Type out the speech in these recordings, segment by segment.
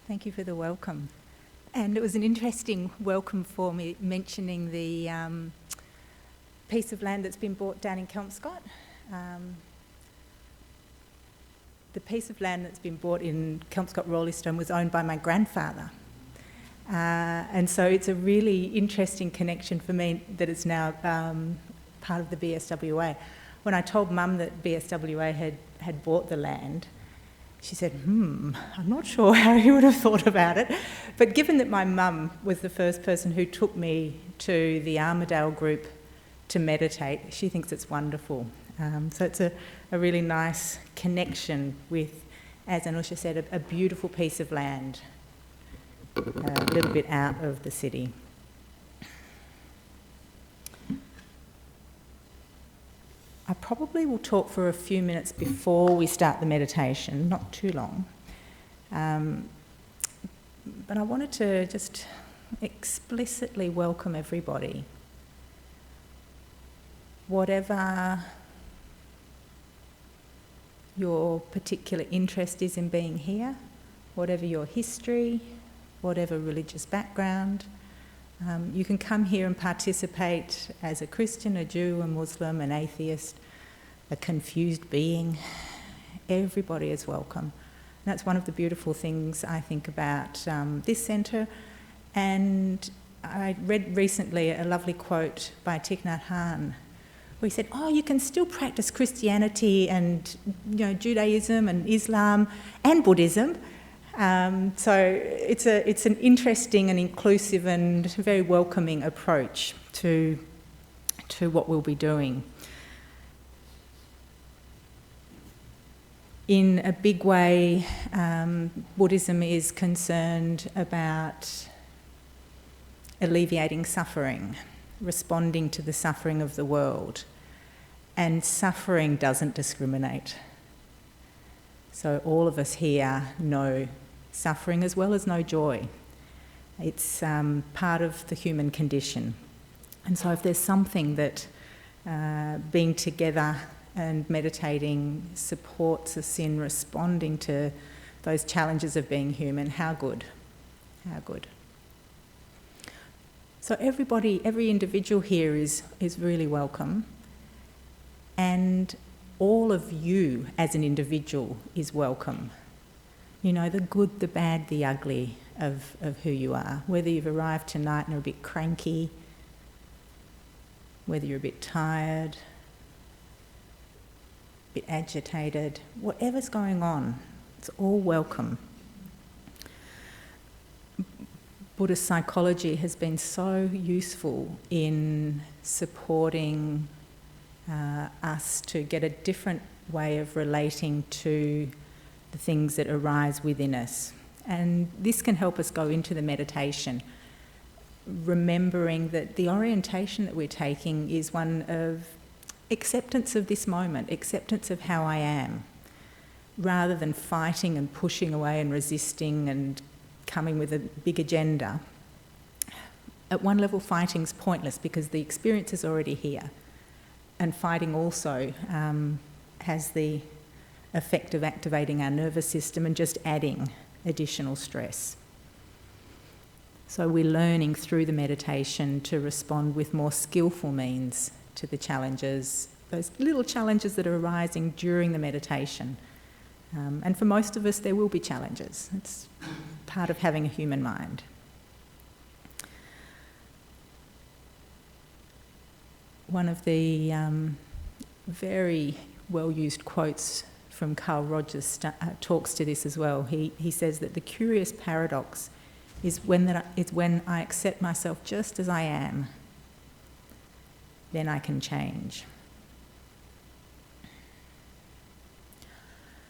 Thank you for the welcome. And it was an interesting welcome for me, mentioning the piece of land that's been bought down in Kelmscott. The piece of land that's been bought in Kelmscott Roleystone was owned by my grandfather. And so it's a really interesting connection for me that it's now part of the BSWA. When I told Mum that BSWA had bought the land, she said, I'm not sure how he would have thought about it. But given that my mum was the first person who took me to the Armidale group to meditate, she thinks it's wonderful. So it's a really nice connection with, as Anusha said, a beautiful piece of land, a little bit out of the city. I probably will talk for a few minutes before we start the meditation, not too long. But I wanted to just explicitly welcome everybody. Whatever your particular interest is in being here, whatever your history, whatever religious background, you can come here and participate as a Christian, a Jew, a Muslim, an atheist, a confused being. Everybody is welcome. And that's one of the beautiful things I think about this centre. And I read recently a lovely quote by Thich Nhat Hanh, where he said, you can still practice Christianity and Judaism and Islam and Buddhism. So it's an interesting and inclusive and very welcoming approach to what we'll be doing. In a big way, Buddhism is concerned about alleviating suffering, responding to the suffering of the world. And suffering doesn't discriminate. So all of us here know suffering as well as know joy. It's part of the human condition. And so if there's something that being together and meditating supports us in responding to those challenges of being human, how good, how good. So everybody, every individual here is really welcome, and all of you as an individual is welcome. The good, the bad, the ugly of who you are. Whether you've arrived tonight and are a bit cranky, whether you're a bit tired, a bit agitated, whatever's going on, it's all welcome. Buddhist psychology has been so useful in supporting us to get a different way of relating to the things that arise within us. And this can help us go into the meditation, remembering that the orientation that we're taking is one of acceptance of this moment, acceptance of how I am, rather than fighting and pushing away and resisting and coming with a big agenda. At one level, fighting's pointless because the experience is already here. And fighting also has the effect of activating our nervous system and just adding additional stress. So we're learning through the meditation to respond with more skillful means to the challenges, those little challenges that are arising during the meditation. And for most of us, there will be challenges. It's part of having a human mind. One of the very well-used quotes from Carl Rogers talks to this as well. He says that the curious paradox is when I accept myself just as I am, then I can change.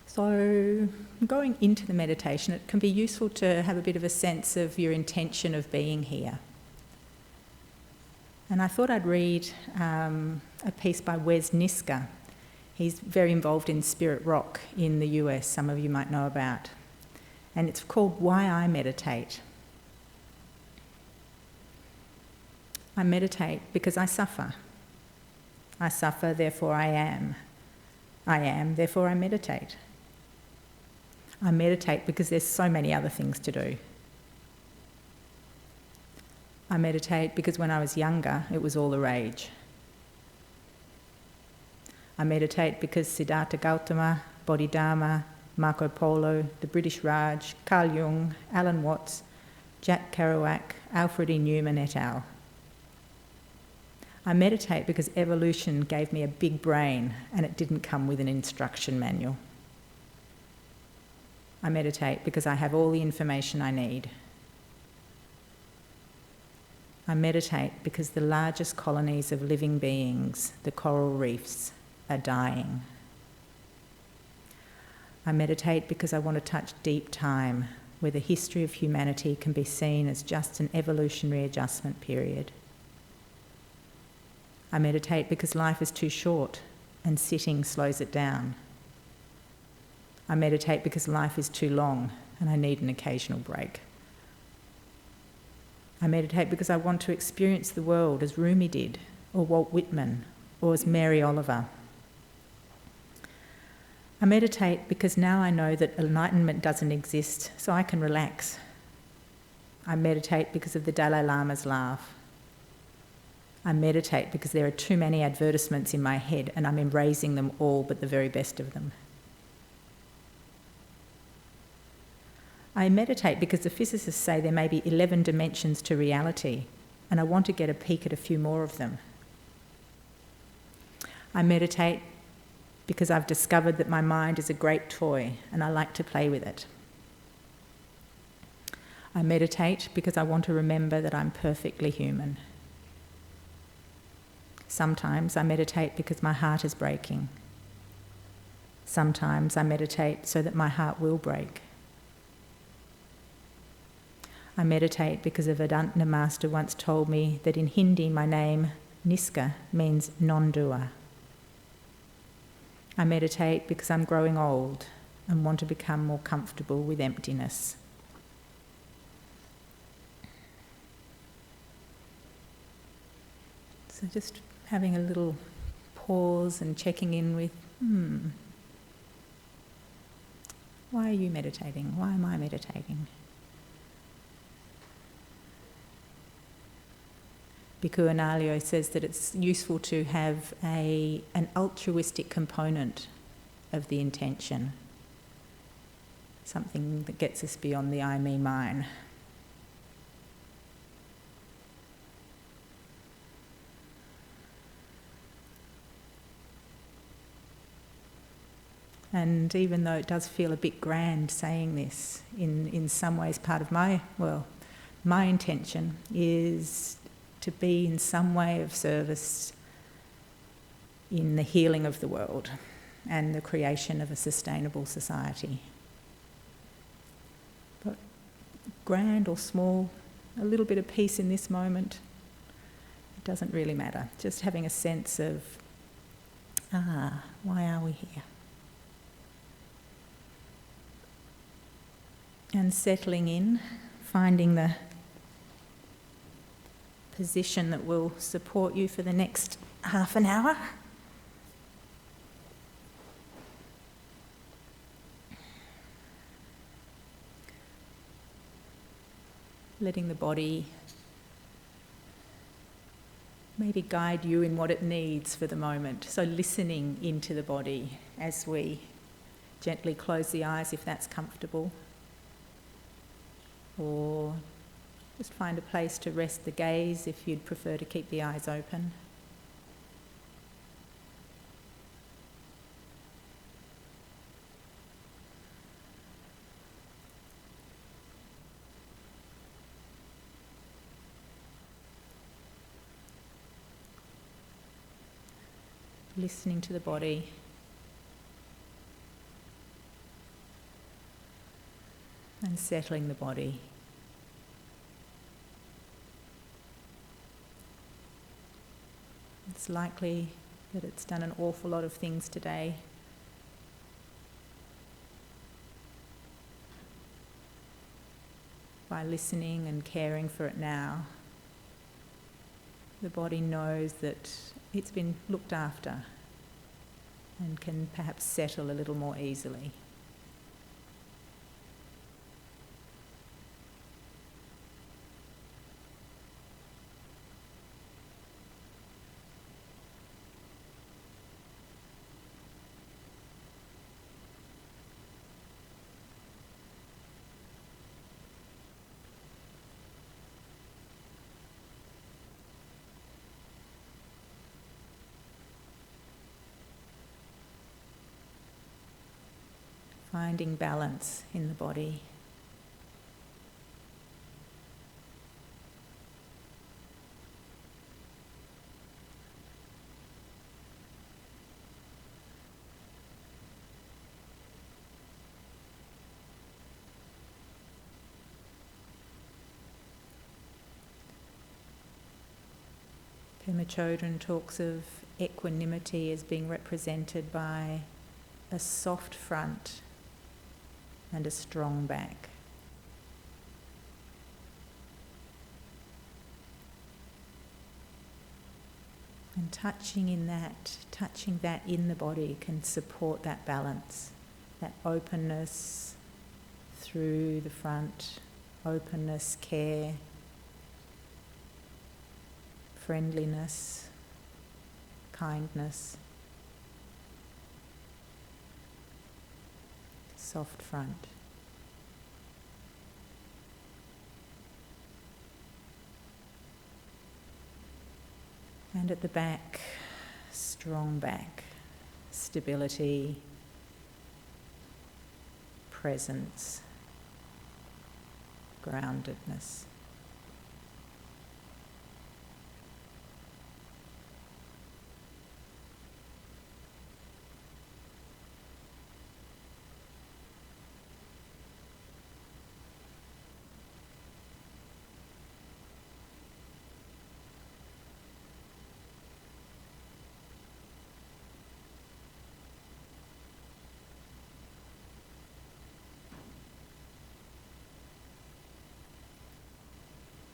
So going into the meditation, it can be useful to have a bit of a sense of your intention of being here. And I thought I'd read a piece by Wes Nisker. He's very involved in Spirit Rock in the US, some of you might know about. And it's called Why I Meditate. I meditate because I suffer. I suffer, therefore I am. I am, therefore I meditate. I meditate because there's so many other things to do. I meditate because when I was younger, it was all the rage. I meditate because Siddhartha Gautama, Bodhidharma, Marco Polo, the British Raj, Carl Jung, Alan Watts, Jack Kerouac, Alfred E. Newman et al. I meditate because evolution gave me a big brain and it didn't come with an instruction manual. I meditate because I have all the information I need. I meditate because the largest colonies of living beings, the coral reefs, are dying. I meditate because I want to touch deep time, where the history of humanity can be seen as just an evolutionary adjustment period. I meditate because life is too short and sitting slows it down. I meditate because life is too long and I need an occasional break. I meditate because I want to experience the world as Rumi did, or Walt Whitman, or as Mary Oliver. I meditate because now I know that enlightenment doesn't exist, so I can relax. I meditate because of the Dalai Lama's laugh. I meditate because there are too many advertisements in my head and I'm embracing them all but the very best of them. I meditate because the physicists say there may be 11 dimensions to reality, and I want to get a peek at a few more of them. I meditate because I've discovered that my mind is a great toy and I like to play with it. I meditate because I want to remember that I'm perfectly human. Sometimes I meditate because my heart is breaking. Sometimes I meditate so that my heart will break. I meditate because a Vedanta master once told me that in Hindi my name, Niska, means non-doer. I meditate because I'm growing old and want to become more comfortable with emptiness. So just having a little pause and checking in with, why are you meditating? Why am I meditating? Bhikkhu Analayo says that it's useful to have an altruistic component of the intention, something that gets us beyond the I, me, mine. And even though it does feel a bit grand saying this, in some ways part of my intention is to be in some way of service in the healing of the world and the creation of a sustainable society. But grand or small, a little bit of peace in this moment, it doesn't really matter. Just having a sense of, why are we here? And settling in, finding the position that will support you for the next half an hour. Letting the body maybe guide you in what it needs for the moment. So listening into the body as we gently close the eyes if that's comfortable. Or just find a place to rest the gaze if you'd prefer to keep the eyes open. Listening to the body. And settling the body. It's likely that it's done an awful lot of things today. By listening and caring for it now, the body knows that it's been looked after and can perhaps settle a little more easily. Finding balance in the body. Pema Chodron talks of equanimity as being represented by a soft front and a strong back. And touching that in the body can support that balance, that openness through the front, openness, care, friendliness, kindness, soft front. And at the back, strong back, stability, presence, groundedness.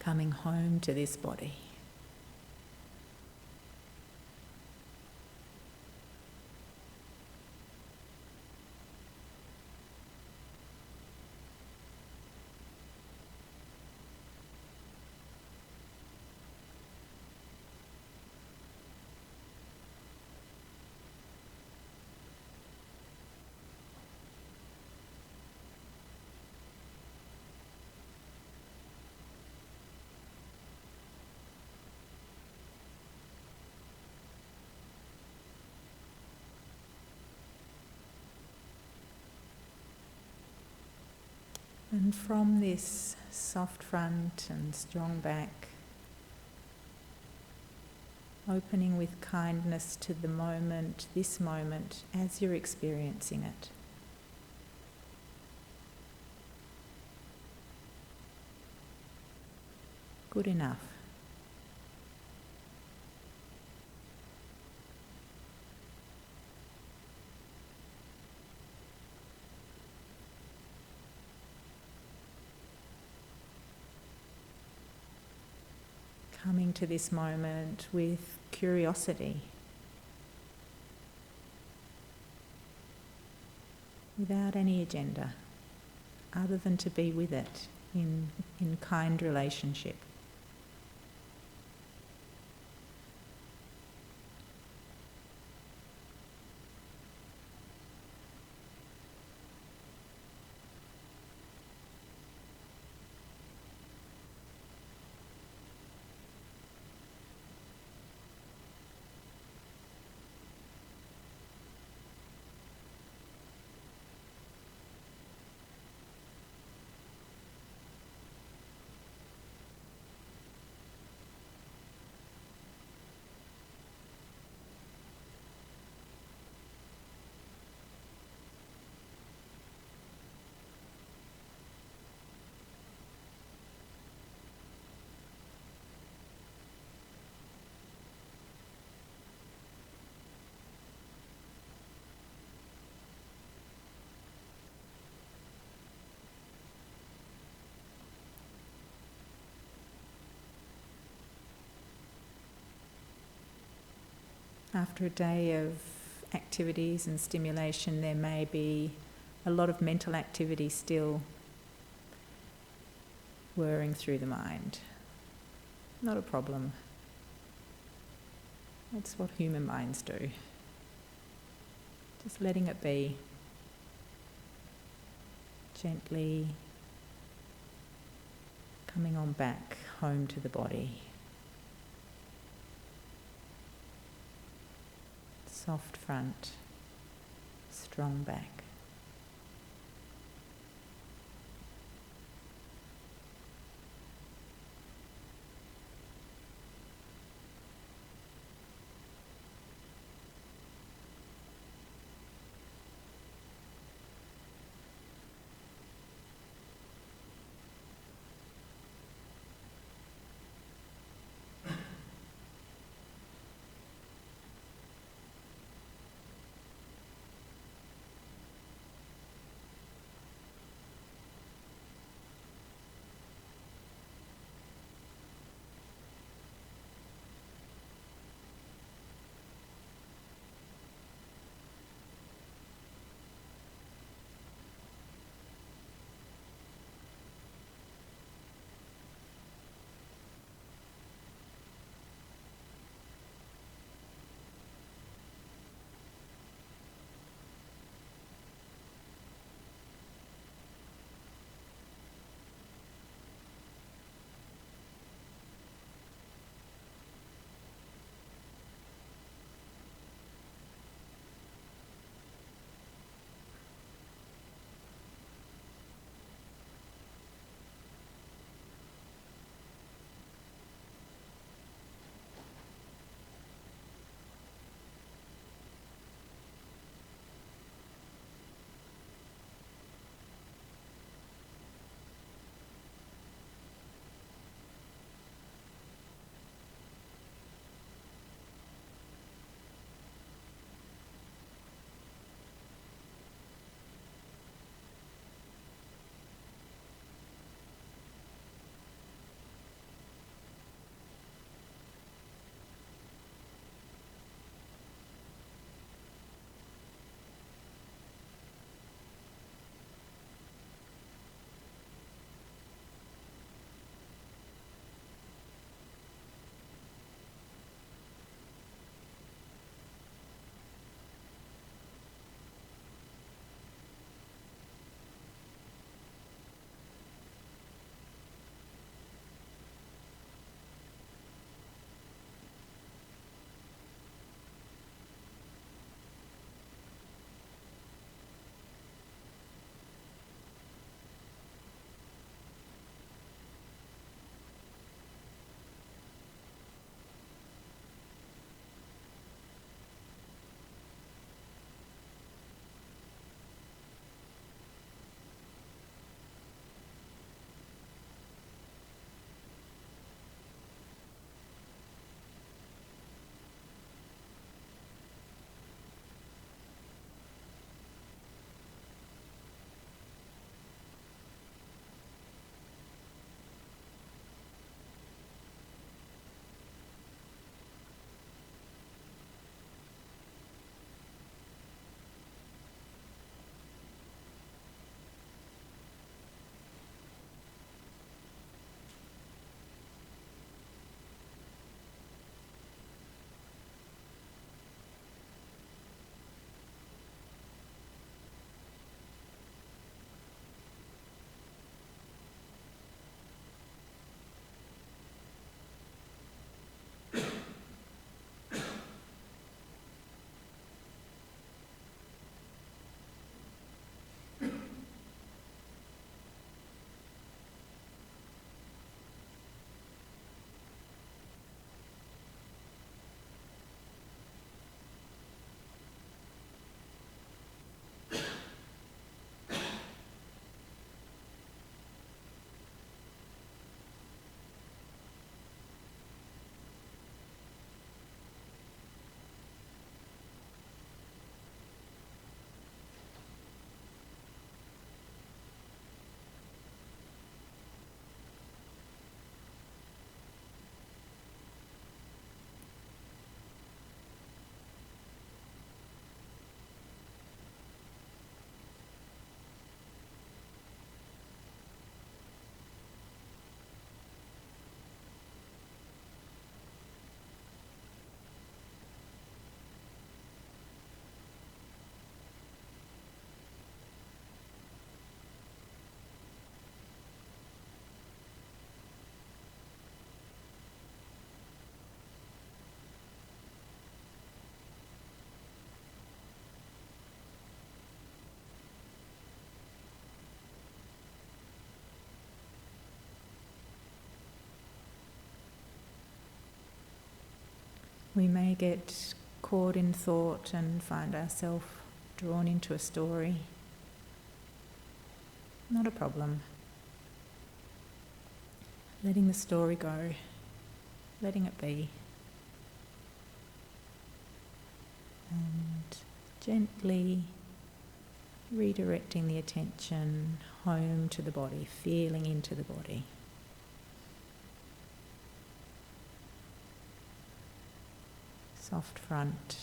Coming home to this body. And from this soft front and strong back, opening with kindness to the moment, this moment, as you're experiencing it. Good enough. Coming to this moment with curiosity, without any agenda, other than to be with it in kind relationship. After a day of activities and stimulation, there may be a lot of mental activity still whirring through the mind. Not a problem. That's what human minds do. Just letting it be. Gently coming on back home to the body. Soft front, strong back. We may get caught in thought and find ourselves drawn into a story. Not a problem. Letting the story go, letting it be. And gently redirecting the attention home to the body, feeling into the body. Soft front,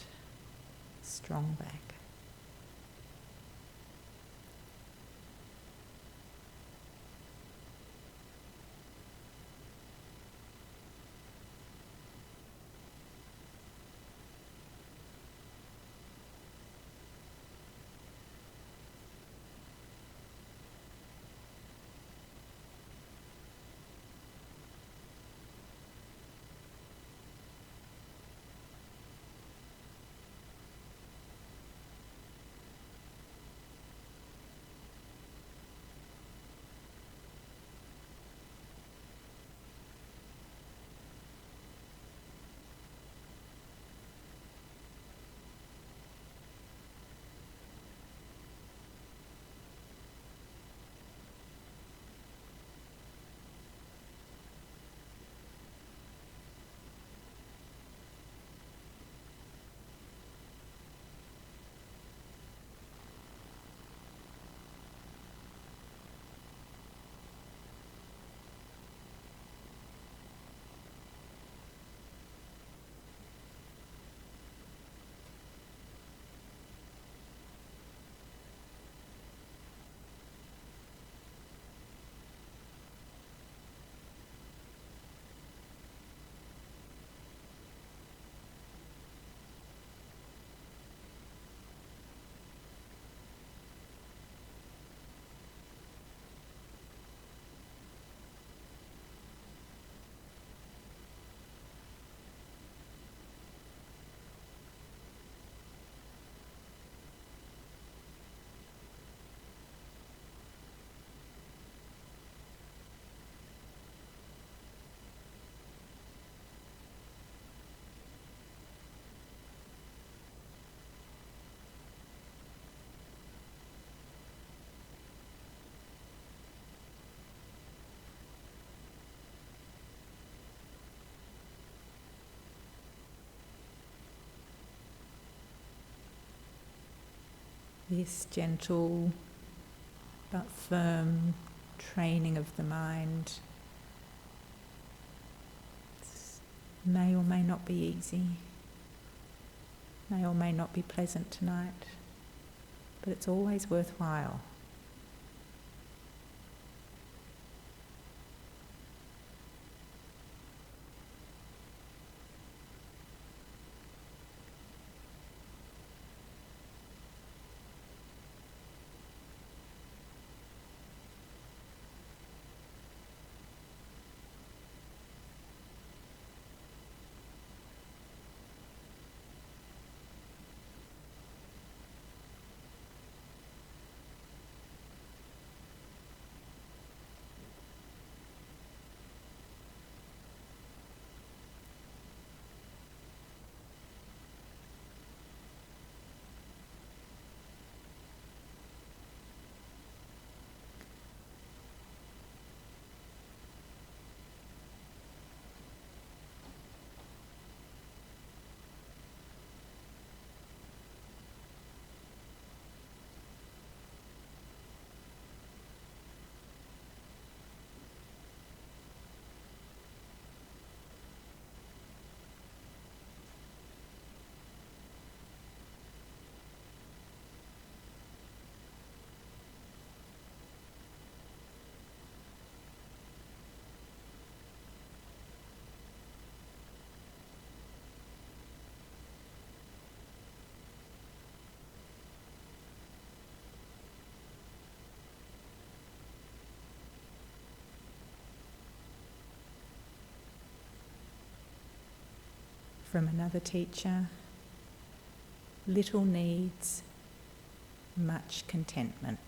strong back. This gentle but firm training of the mind may or may not be easy, may or may not be pleasant tonight, but it's always worthwhile. From another teacher, little needs, much contentment.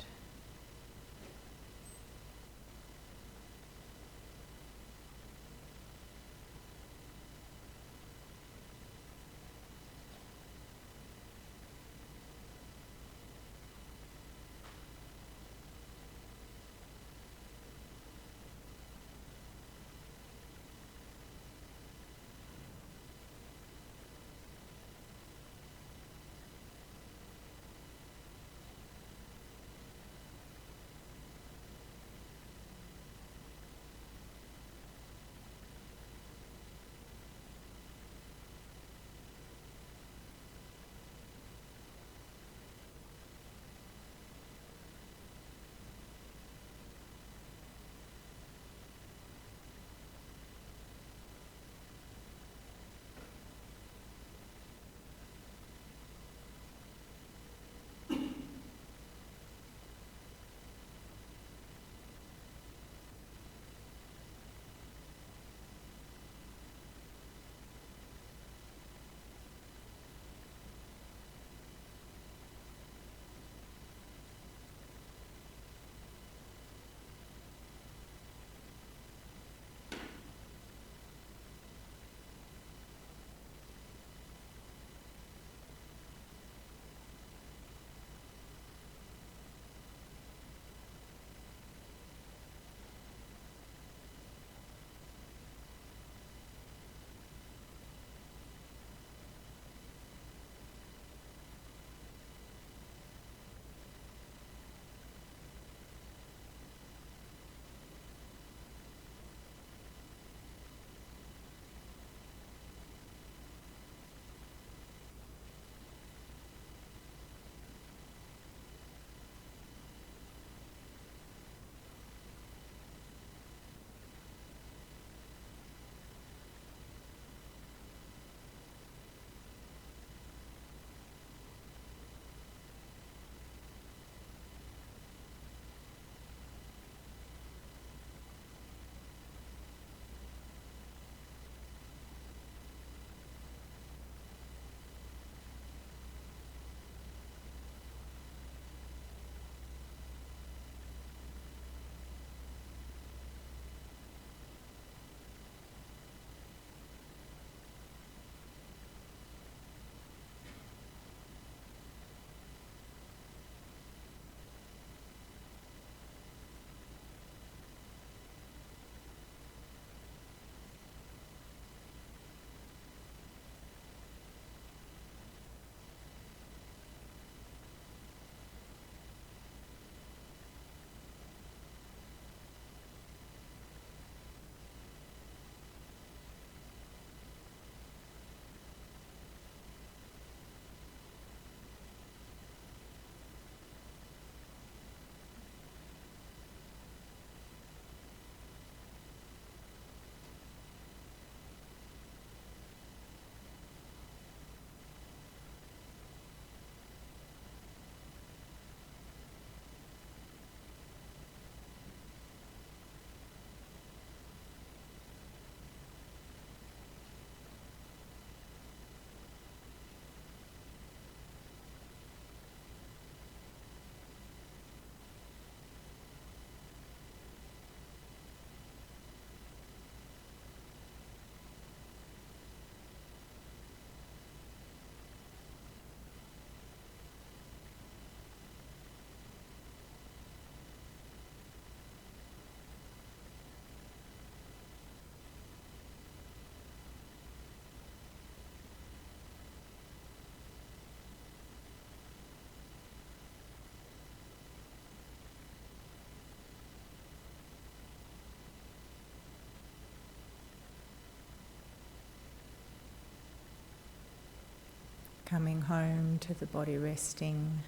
Coming home to the body resting,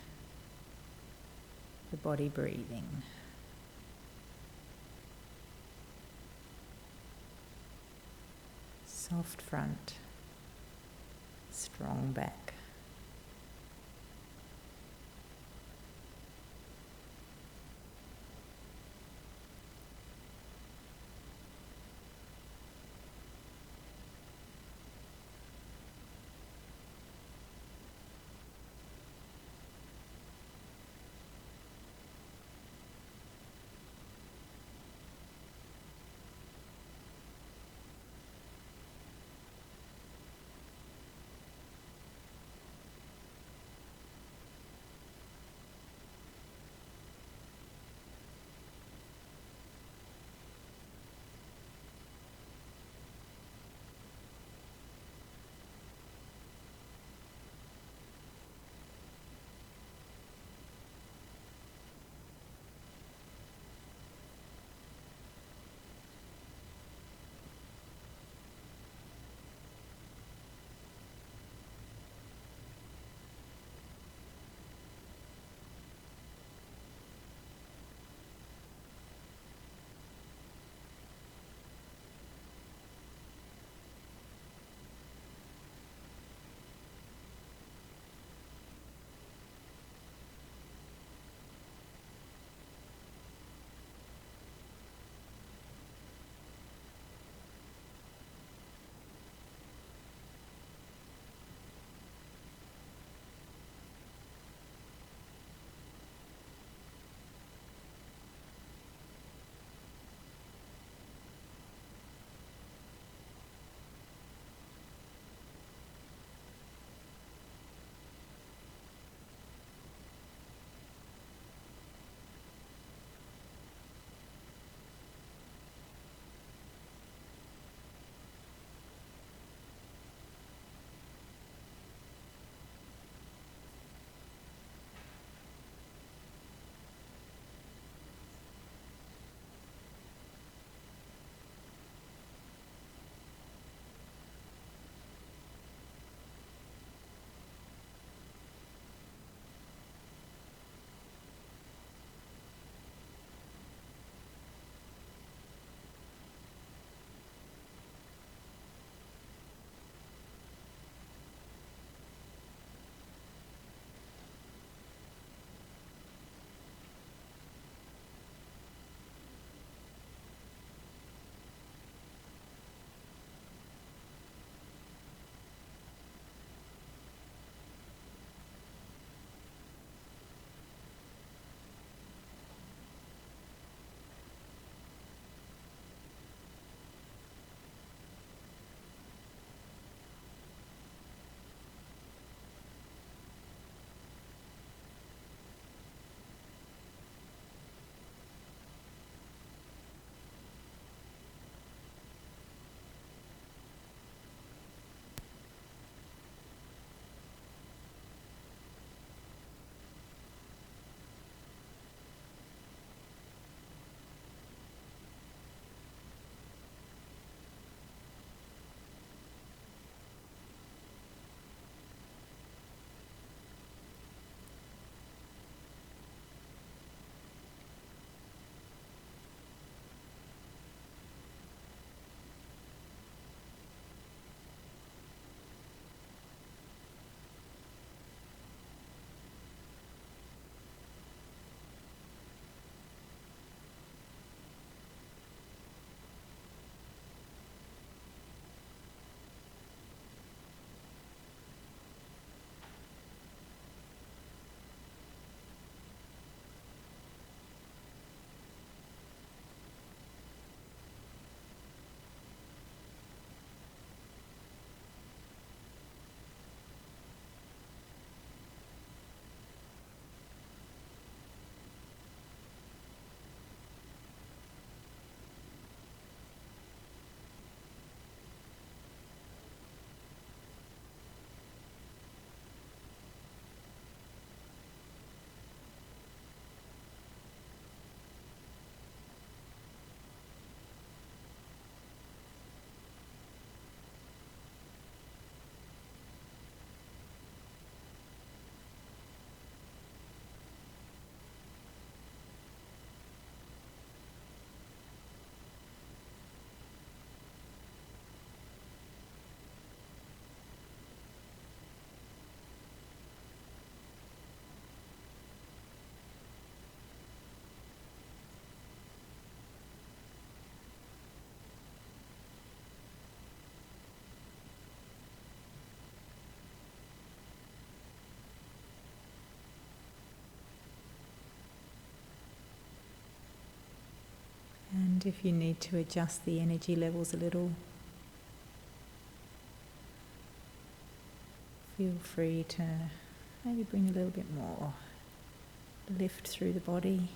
the body breathing. Soft front, strong back. And if you need to adjust the energy levels a little, feel free to maybe bring a little bit more lift through the body.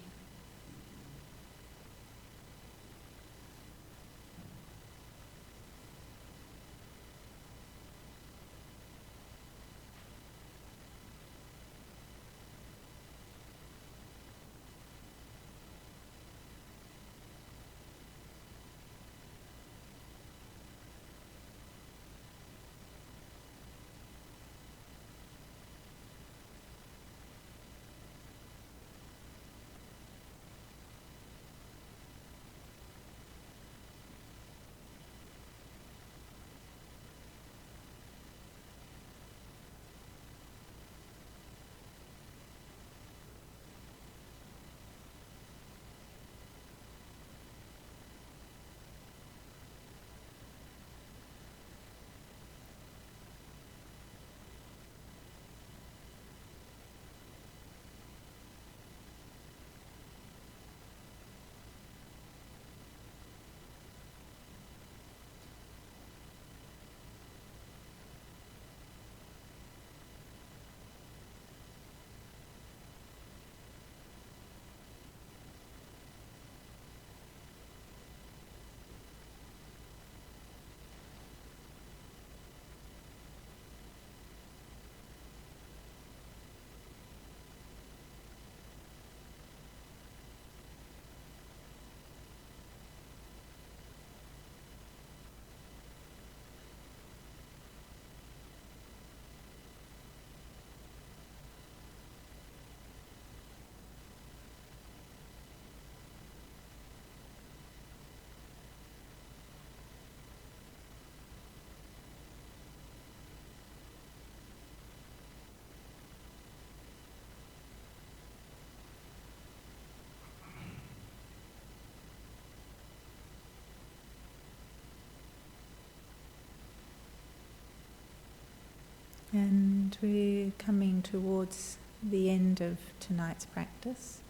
And we're coming towards the end of tonight's practice.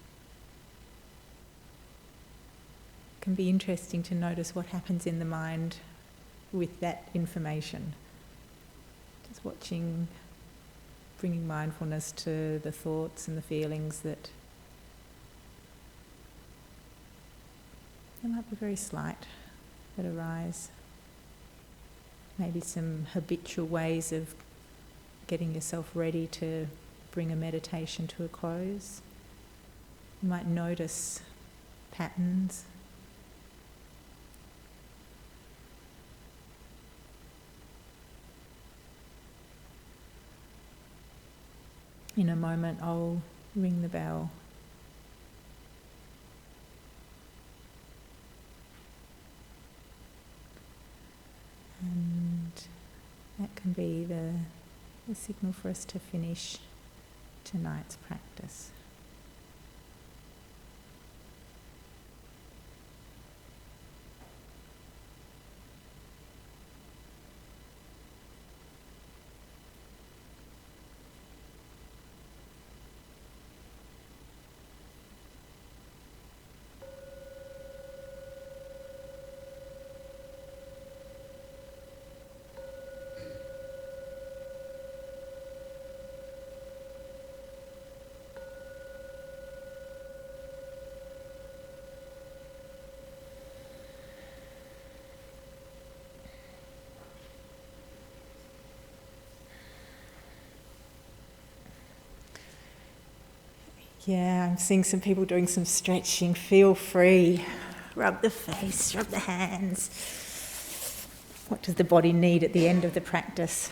It can be interesting to notice what happens in the mind with that information. Just watching, bringing mindfulness to the thoughts and the feelings that they might be very slight that arise. Maybe some habitual ways of getting yourself ready to bring a meditation to a close. You might notice patterns. In a moment, I'll ring the bell. And that can be the signal for us to finish tonight's practice. Yeah, I'm seeing some people doing some stretching. Feel free. Rub the face, rub the hands. What does the body need at the end of the practice?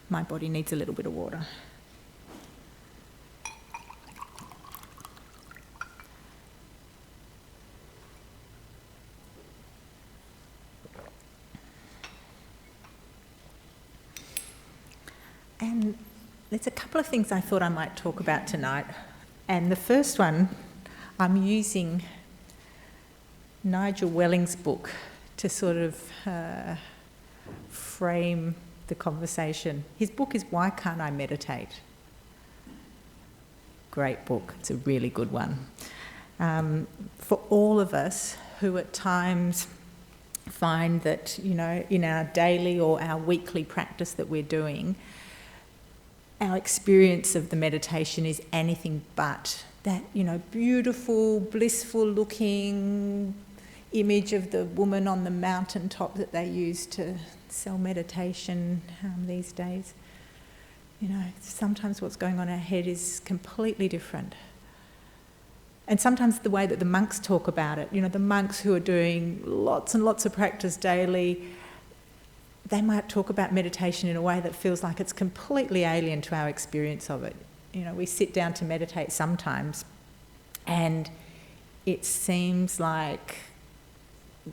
My body needs a little bit of water. And there's a couple of things I thought I might talk about tonight. And the first one, I'm using Nigel Welling's book to sort of frame the conversation. His book is Why Can't I Meditate? Great book. It's a really good one. For all of us who at times find that, in our daily or our weekly practice that we're doing, our experience of the meditation is anything but that, beautiful, blissful looking image of the woman on the mountaintop that they use to sell meditation these days. Sometimes what's going on in our head is completely different. And sometimes the way that the monks talk about it, the monks who are doing lots and lots of practice daily, they might talk about meditation in a way that feels like it's completely alien to our experience of it. We sit down to meditate sometimes and it seems like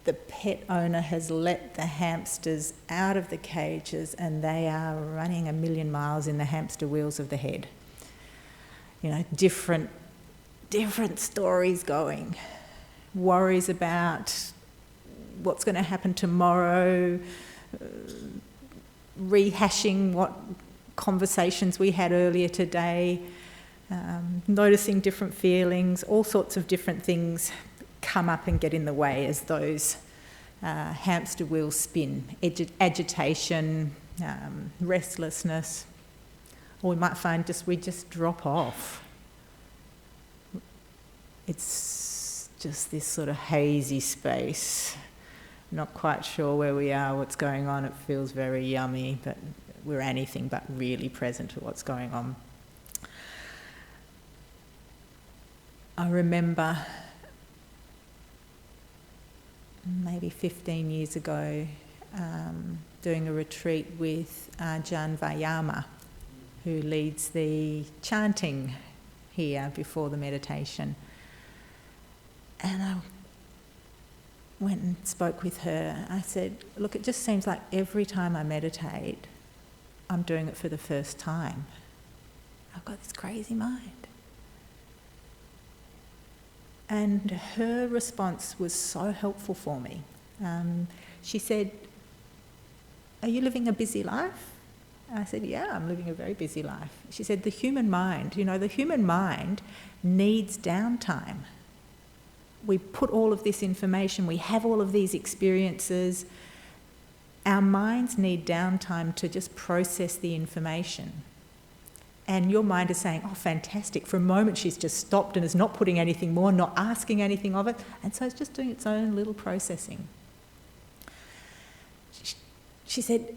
the pet owner has let the hamsters out of the cages and they are running a million miles in the hamster wheels of the head. Different stories going. Worries about what's going to happen tomorrow, rehashing what conversations we had earlier today, noticing different feelings, all sorts of different things come up and get in the way as those hamster wheels spin. Agitation, restlessness, or we might find we just drop off. It's just this sort of hazy space. Not quite sure where we are, what's going on. It feels very yummy, but we're anything but really present to what's going on. I remember maybe 15 years ago doing a retreat with Ajahn Vayama, who leads the chanting here before the meditation. And I went and spoke with her. I said, look, it just seems like every time I meditate, I'm doing it for the first time. I've got this crazy mind. And her response was so helpful for me. She said, are you living a busy life? I said, yeah, I'm living a very busy life. She said, the human mind needs downtime. We put all of this information, we have all of these experiences. Our minds need downtime to just process the information. And your mind is saying, oh, fantastic. For a moment, she's just stopped and is not putting anything more, not asking anything of it. And so it's just doing its own little processing. She said,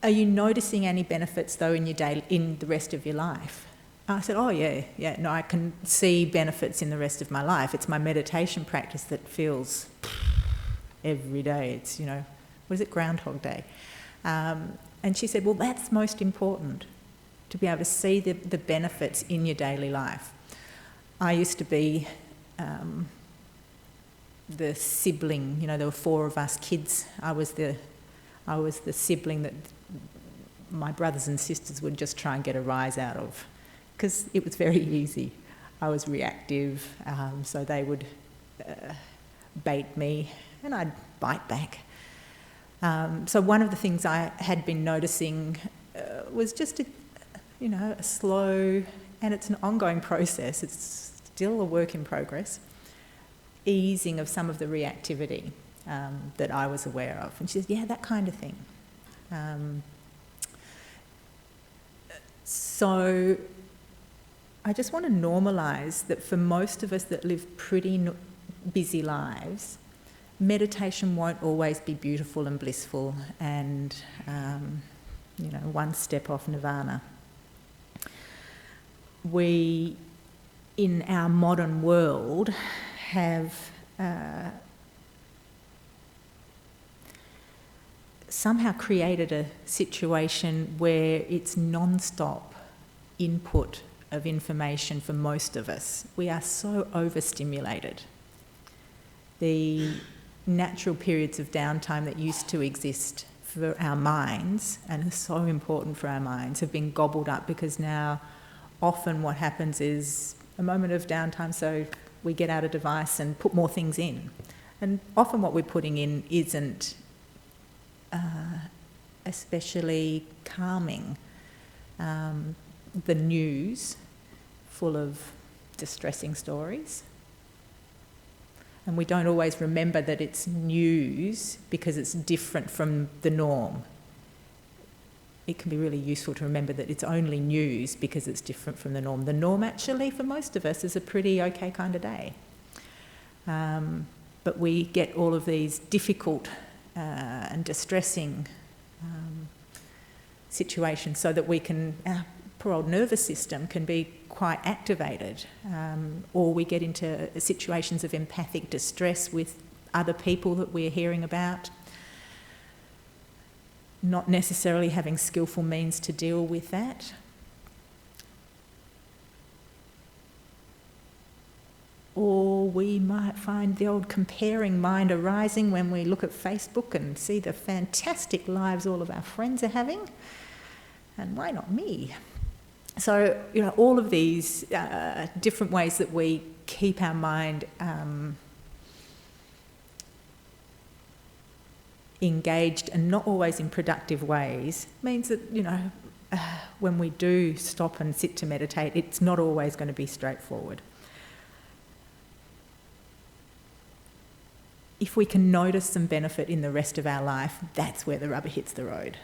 are you noticing any benefits, though, in the rest of your life? I said, oh, yeah, no, I can see benefits in the rest of my life. It's my meditation practice that feels every day. It's, what is it, Groundhog Day? And she said, well, that's most important, to be able to see the benefits in your daily life. I used to be the sibling, there were 4 of us kids. I was the sibling that my brothers and sisters would just try and get a rise out of, because it was very easy. I was reactive, so they would bait me and I'd bite back. So one of the things I had been noticing was just a slow, and it's an ongoing process, it's still a work in progress, easing of some of the reactivity that I was aware of. And she said, yeah, that kind of thing. So I just want to normalise that for most of us that live pretty busy lives, meditation won't always be beautiful and blissful and, one step off nirvana. We, in our modern world, have somehow created a situation where it's non-stop input of information for most of us. We are so overstimulated. The natural periods of downtime that used to exist for our minds, and are so important for our minds, have been gobbled up, because now often what happens is a moment of downtime, so we get out a device and put more things in. And often what we're putting in isn't especially calming. The news, full of distressing stories, And we don't always remember that it's news because it's different from the norm. It can be really useful to remember that it's only news because it's different from the norm. The norm actually for most of us is a pretty okay kind of day. But we get all of these difficult and distressing situations so that we can, our poor old nervous system can be quite activated, or we get into situations of empathic distress with other people that we're hearing about, not necessarily having skillful means to deal with that. Or we might find the old comparing mind arising when we look at Facebook and see the fantastic lives all of our friends are having, and why not me? So, all of these different ways that we keep our mind engaged and not always in productive ways means that, when we do stop and sit to meditate, it's not always going to be straightforward. If we can notice some benefit in the rest of our life, that's where the rubber hits the road.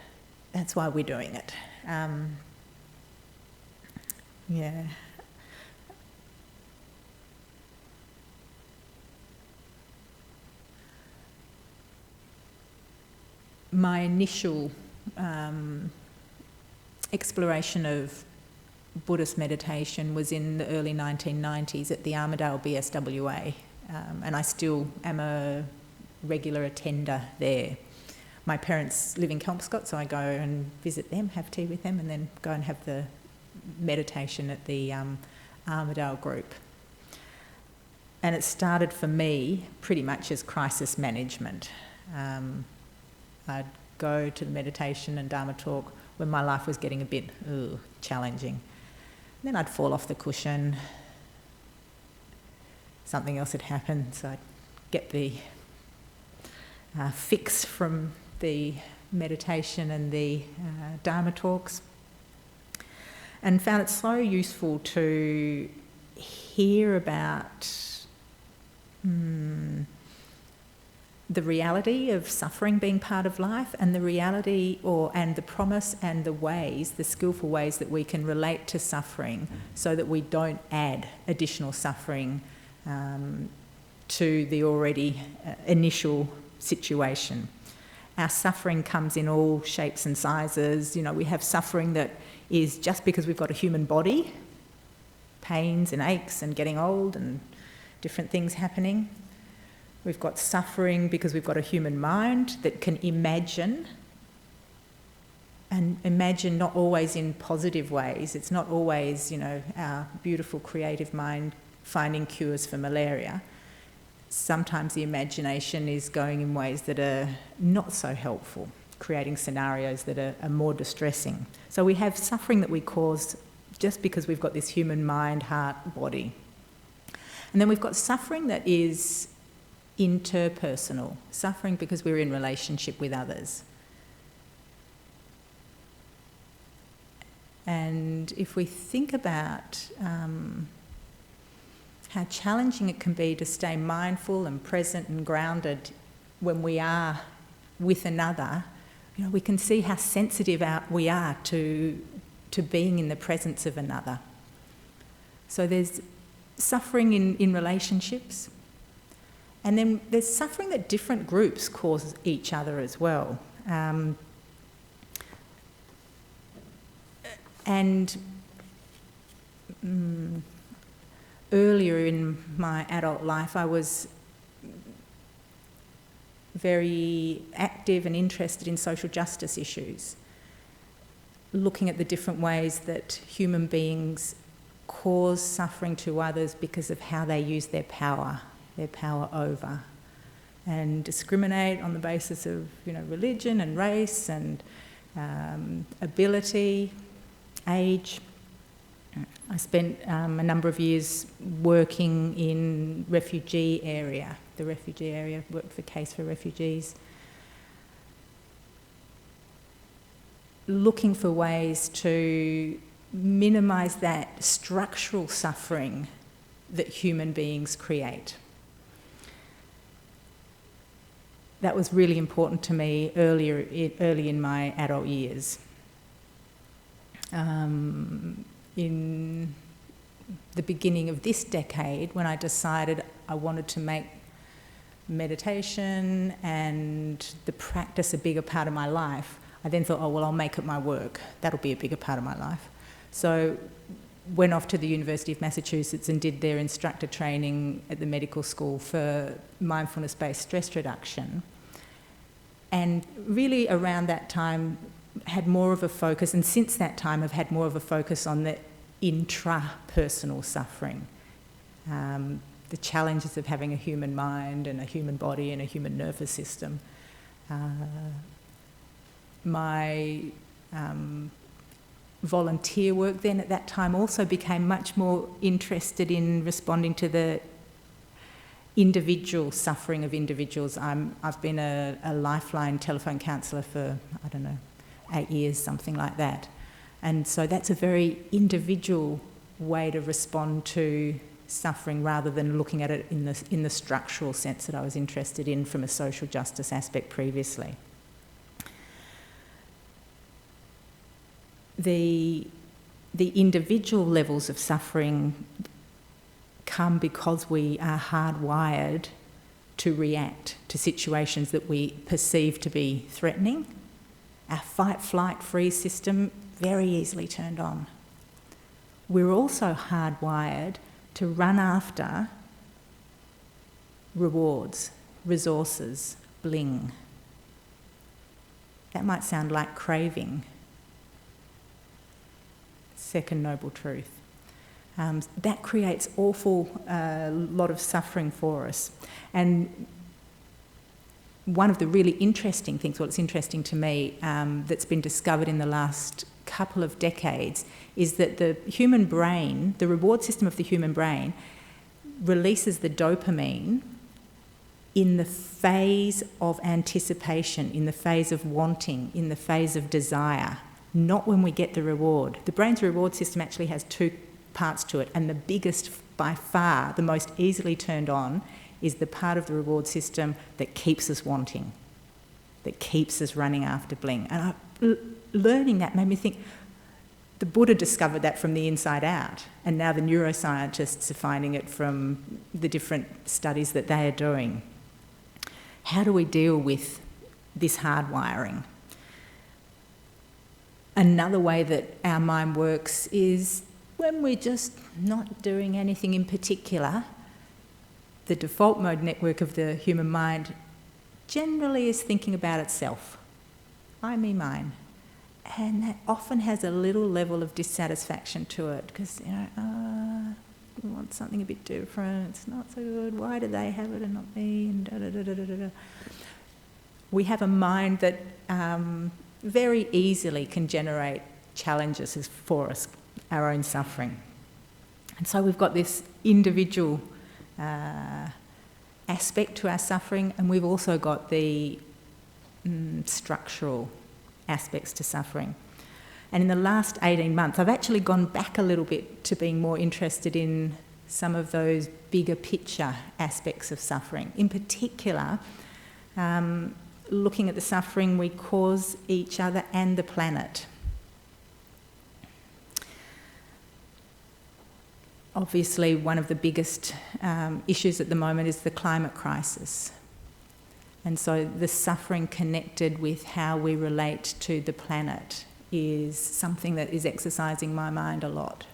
That's why we're doing it. My initial exploration of Buddhist meditation was in the early 1990s at the Armidale BSWA, and I still am a regular attender there. My parents live in Kelmscott, so I go and visit them, have tea with them, and then go and have the meditation at the Armidale group. And it started for me pretty much as crisis management. I'd go to the meditation and Dharma talk when my life was getting a bit challenging. And then I'd fall off the cushion. Something else had happened, so I'd get the fix from the meditation and the Dharma talks, and found it so useful to hear about the reality of suffering being part of life, and the reality and the promise and the ways, the skillful ways that we can relate to suffering so that we don't add additional suffering to the already initial situation. Our suffering comes in all shapes and sizes. We have suffering that is just because we've got a human body, pains and aches and getting old and different things happening. We've got suffering because we've got a human mind that can imagine, and imagine not always in positive ways. It's not always, our beautiful creative mind finding cures for malaria. Sometimes the imagination is going in ways that are not so helpful, creating scenarios that are more distressing. So we have suffering that we cause just because we've got this human mind, heart, body. And then we've got suffering that is interpersonal, suffering because we're in relationship with others. And if we think about how challenging it can be to stay mindful and present and grounded when we are with another, we can see how sensitive we are to being in the presence of another. So there's suffering in relationships, and then there's suffering that different groups cause each other as well. Earlier in my adult life, I was very active and interested in social justice issues, looking at the different ways that human beings cause suffering to others because of how they use their power over, and discriminate on the basis of, religion and race and ability, age. I spent a number of years working in the refugee area, worked for Case for Refugees, looking for ways to minimise that structural suffering that human beings create. that was really important to me early in my adult years. In the beginning of this decade, when I decided I wanted to make meditation and the practice a bigger part of my life, I then thought, oh, well, I'll make it my work. That'll be a bigger part of my life. So went off to the University of Massachusetts and did their instructor training at the medical school for mindfulness-based stress reduction. And really around that time had more of a focus, and since that time I've had more of a focus on the intrapersonal suffering, the challenges of having a human mind and a human body and a human nervous system. My volunteer work then at that time also became much more interested in responding to the individual suffering of individuals. I've been a Lifeline telephone counsellor for, 8 years, something like that. And so that's a very individual way to respond to suffering rather than looking at it in the structural sense that I was interested in from a social justice aspect previously. The individual levels of suffering come because we are hardwired to react to situations that we perceive to be threatening. Our fight, flight, freeze system very easily turned on. We're also hardwired to run after rewards, resources, bling. That might sound like craving. Second noble truth. That creates awful lot of suffering for us. And one of the really interesting things, well, it's interesting to me, that's been discovered in the last couple of decades is that the human brain, the reward system of the human brain, releases the dopamine in the phase of anticipation, in the phase of wanting, in the phase of desire, not when we get the reward. The brain's reward system actually has two parts to it, and the biggest, by far, the most easily turned on, is the part of the reward system that keeps us wanting, that keeps us running after bling. And learning that made me think, the Buddha discovered that from the inside out, and now the neuroscientists are finding it from the different studies that they are doing. How do we deal with this hardwiring? Another way that our mind works is when we're just not doing anything in particular, the default mode network of the human mind generally is thinking about itself. I, me, mine. And that often has a little level of dissatisfaction to it because, we want something a bit different, it's not so good, why do they have it and not me, and da-da-da-da-da-da. We have a mind that very easily can generate challenges for us, our own suffering. And so we've got this individual aspect to our suffering, and we've also got the structural aspects to suffering. And in the last 18 months, I've actually gone back a little bit to being more interested in some of those bigger picture aspects of suffering. In particular, looking at the suffering we cause each other and the planet. Obviously, one of the biggest issues at the moment is the climate crisis. And so the suffering connected with how we relate to the planet is something that is exercising my mind a lot.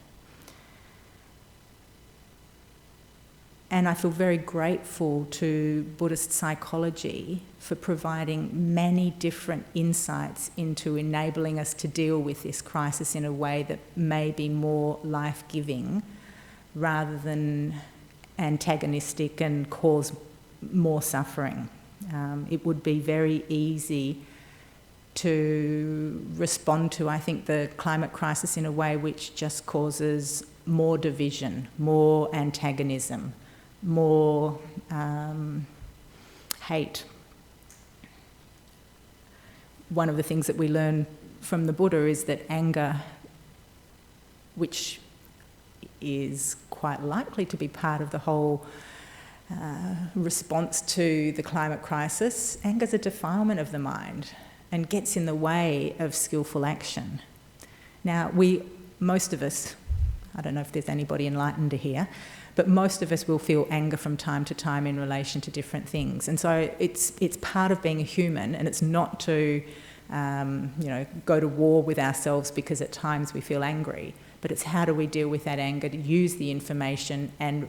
And I feel very grateful to Buddhist psychology for providing many different insights into enabling us to deal with this crisis in a way that may be more life-giving rather than antagonistic and cause more suffering. It would be very easy to respond to, I think, the climate crisis in a way which just causes more division, more antagonism, more hate. One of the things that we learn from the Buddha is that anger, which is quite likely to be part of the whole response to the climate crisis, anger is a defilement of the mind and gets in the way of skillful action. Now, most of us, I don't know if there's anybody enlightened here, but most of us will feel anger from time to time in relation to different things. And so it's part of being a human, and it's not to go to war with ourselves because at times we feel angry, but it's how do we deal with that anger, to use the information and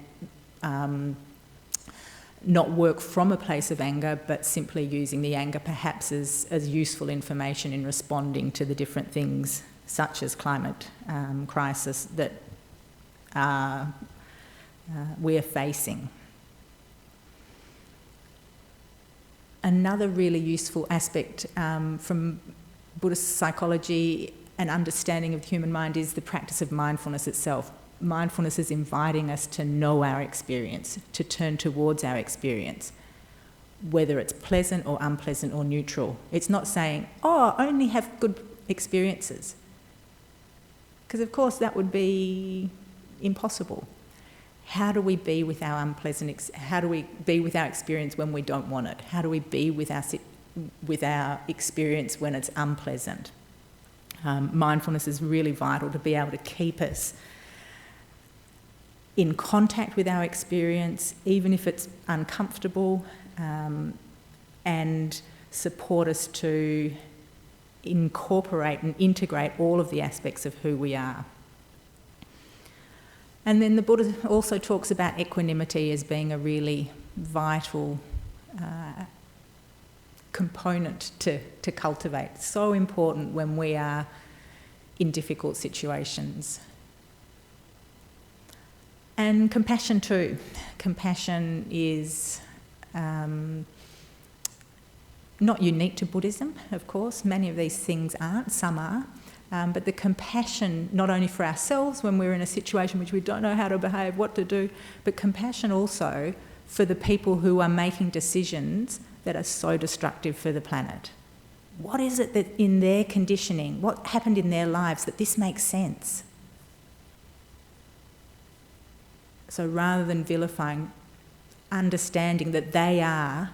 not work from a place of anger, but simply using the anger perhaps as useful information in responding to the different things, such as climate crisis, that we're facing. Another really useful aspect from Buddhist psychology and understanding of the human mind is the practice of mindfulness itself. Mindfulness is inviting us to know our experience, to turn towards our experience, whether it's pleasant or unpleasant or neutral. It's not saying, only have good experiences, because of course that would be impossible. How do we be with our how do we be with our experience when we don't want it? How do we be with our experience when it's unpleasant? Mindfulness is really vital to be able to keep us in contact with our experience, even if it's uncomfortable, and support us to incorporate and integrate all of the aspects of who we are. And then the Buddha also talks about equanimity as being a really vital component to cultivate. So important when we are in difficult situations. And compassion too. Compassion is not unique to Buddhism, of course. Many of these things aren't, some are. But the compassion, not only for ourselves when we're in a situation which we don't know how to behave, what to do, but compassion also for the people who are making decisions that are so destructive for the planet. What is it that in their conditioning, what happened in their lives that this makes sense? So rather than vilifying, understanding that they are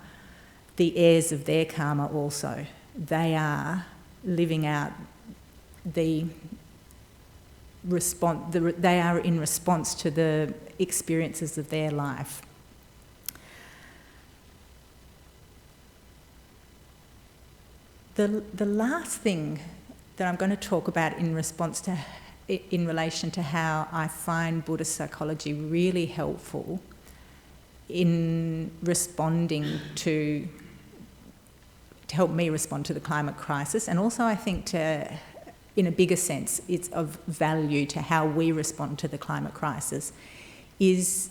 the heirs of their karma also. They are living out they are in response to the experiences of their life. The last thing that I'm going to talk about in relation to how I find Buddhist psychology really helpful in responding to help me respond to the climate crisis, and also I think in a bigger sense, it's of value to how we respond to the climate crisis, is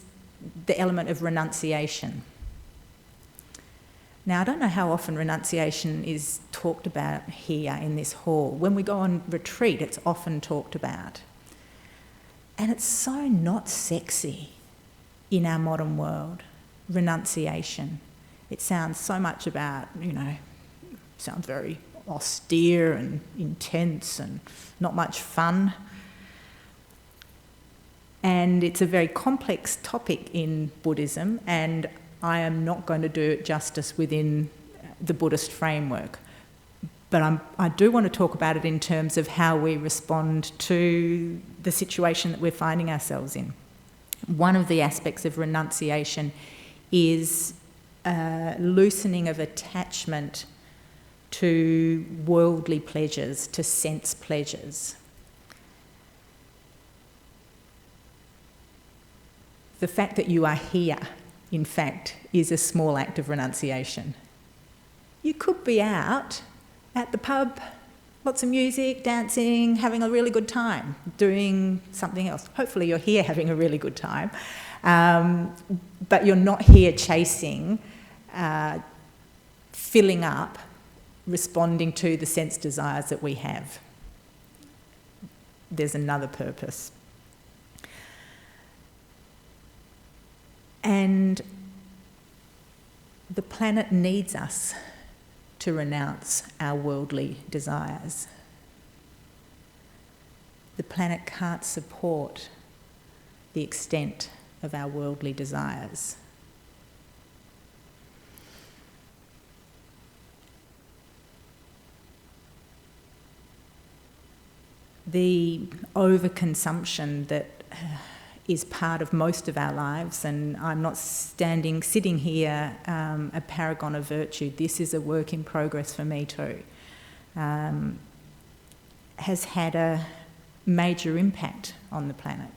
the element of renunciation. Now, I don't know how often renunciation is talked about here in this hall. When we go on retreat, it's often talked about. And it's so not sexy in our modern world, renunciation. It sounds so much about, sounds very austere and intense and not much fun. And it's a very complex topic in Buddhism, and I am not going to do it justice within the Buddhist framework. But I do want to talk about it in terms of how we respond to the situation that we're finding ourselves in. One of the aspects of renunciation is loosening of attachment to worldly pleasures, to sense pleasures. The fact that you are here, in fact, is a small act of renunciation. You could be out at the pub, lots of music, dancing, having a really good time, doing something else. Hopefully you're here having a really good time, but you're not here chasing, filling up, responding to the sense desires that we have. There's another purpose. And the planet needs us to renounce our worldly desires. The planet can't support the extent of our worldly desires. the overconsumption that is part of most of our lives, and I'm not sitting here a paragon of virtue. This is a work in progress for me too. Has had a major impact on the planet.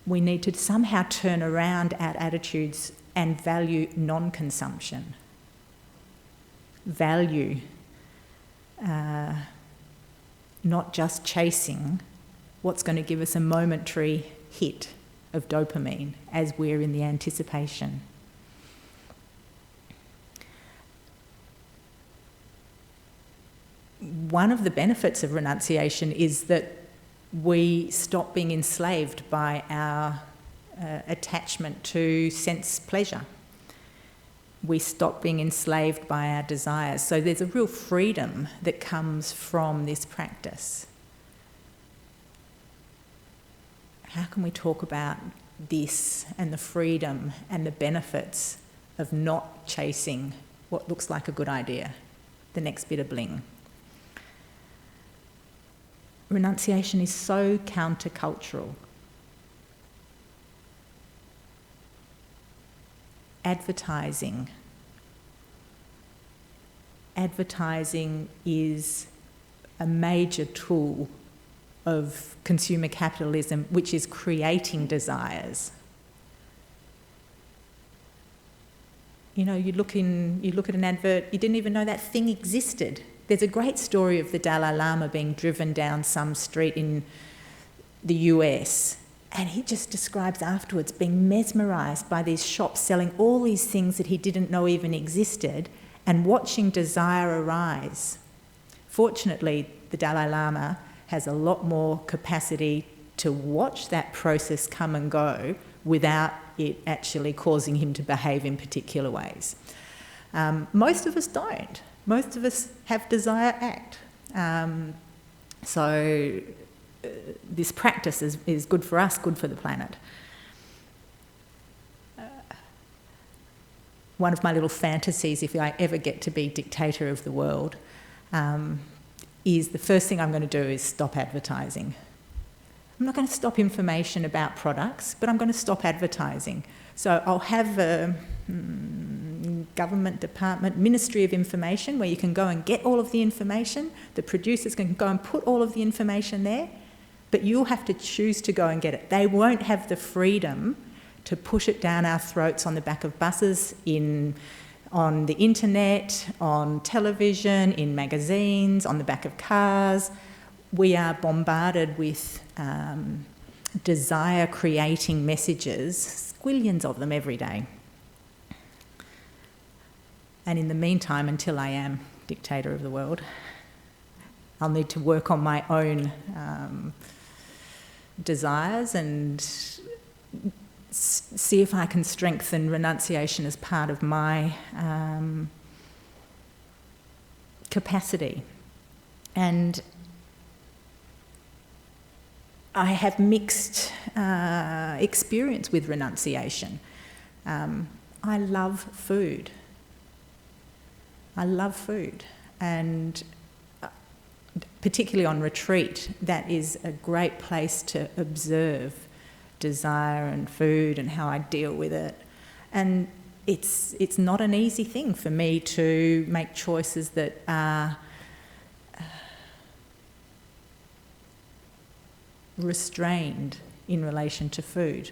We need to somehow turn around our attitudes and value non-consumption. Value not just chasing what's going to give us a momentary hit of dopamine as we're in the anticipation. One of the benefits of renunciation is that we stop being enslaved by our attachment to sense pleasure. We stop being enslaved by our desires. So there's a real freedom that comes from this practice. How can we talk about this and the freedom and the benefits of not chasing what looks like a good idea, the next bit of bling? Renunciation is so countercultural. Advertising is a major tool of consumer capitalism, which is creating desires. You know, you look at an advert, you didn't even know that thing existed. There's a great story of the Dalai Lama being driven down some street in the US, and he just describes afterwards being mesmerised by these shops selling all these things that he didn't know even existed, and watching desire arise. Fortunately, the Dalai Lama has a lot more capacity to watch that process come and go without it actually causing him to behave in particular ways. Most of us don't. Most of us have desire act. So this practice is good for us, good for the planet. One of my little fantasies, if I ever get to be dictator of the world, is the first thing I'm going to do is stop advertising. I'm not going to stop information about products, but I'm going to stop advertising. So I'll have a government department, Ministry of Information, where you can go and get all of the information. The producers can go and put all of the information there, but you'll have to choose to go and get it. They won't have the freedom to push it down our throats on the back of buses, on the internet, on television, in magazines, on the back of cars. We are bombarded with desire-creating messages, squillions of them every day. And in the meantime, until I am dictator of the world, I'll need to work on my own desires and see if I can strengthen renunciation as part of my capacity. And I have mixed experience with renunciation. I love food. And particularly on retreat, that is a great place to observe desire and food and how I deal with it. And it's not an easy thing for me to make choices that are restrained in relation to food.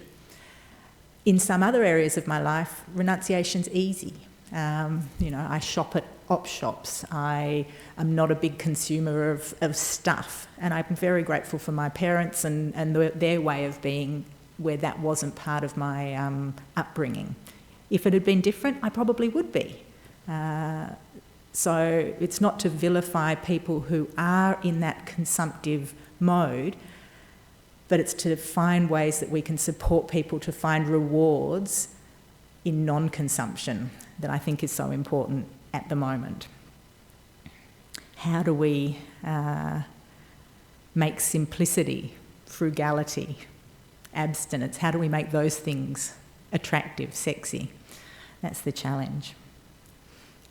In some other areas of my life, renunciation's easy. I shop at op shops. I am not a big consumer of stuff, and I'm very grateful for my parents and their way of being, where that wasn't part of my upbringing. If it had been different, I probably would be. So it's not to vilify people who are in that consumptive mode, but it's to find ways that we can support people to find rewards in non-consumption that I think is so important at the moment. How do we make simplicity, frugality, abstinence, how do we make those things attractive, sexy? That's the challenge.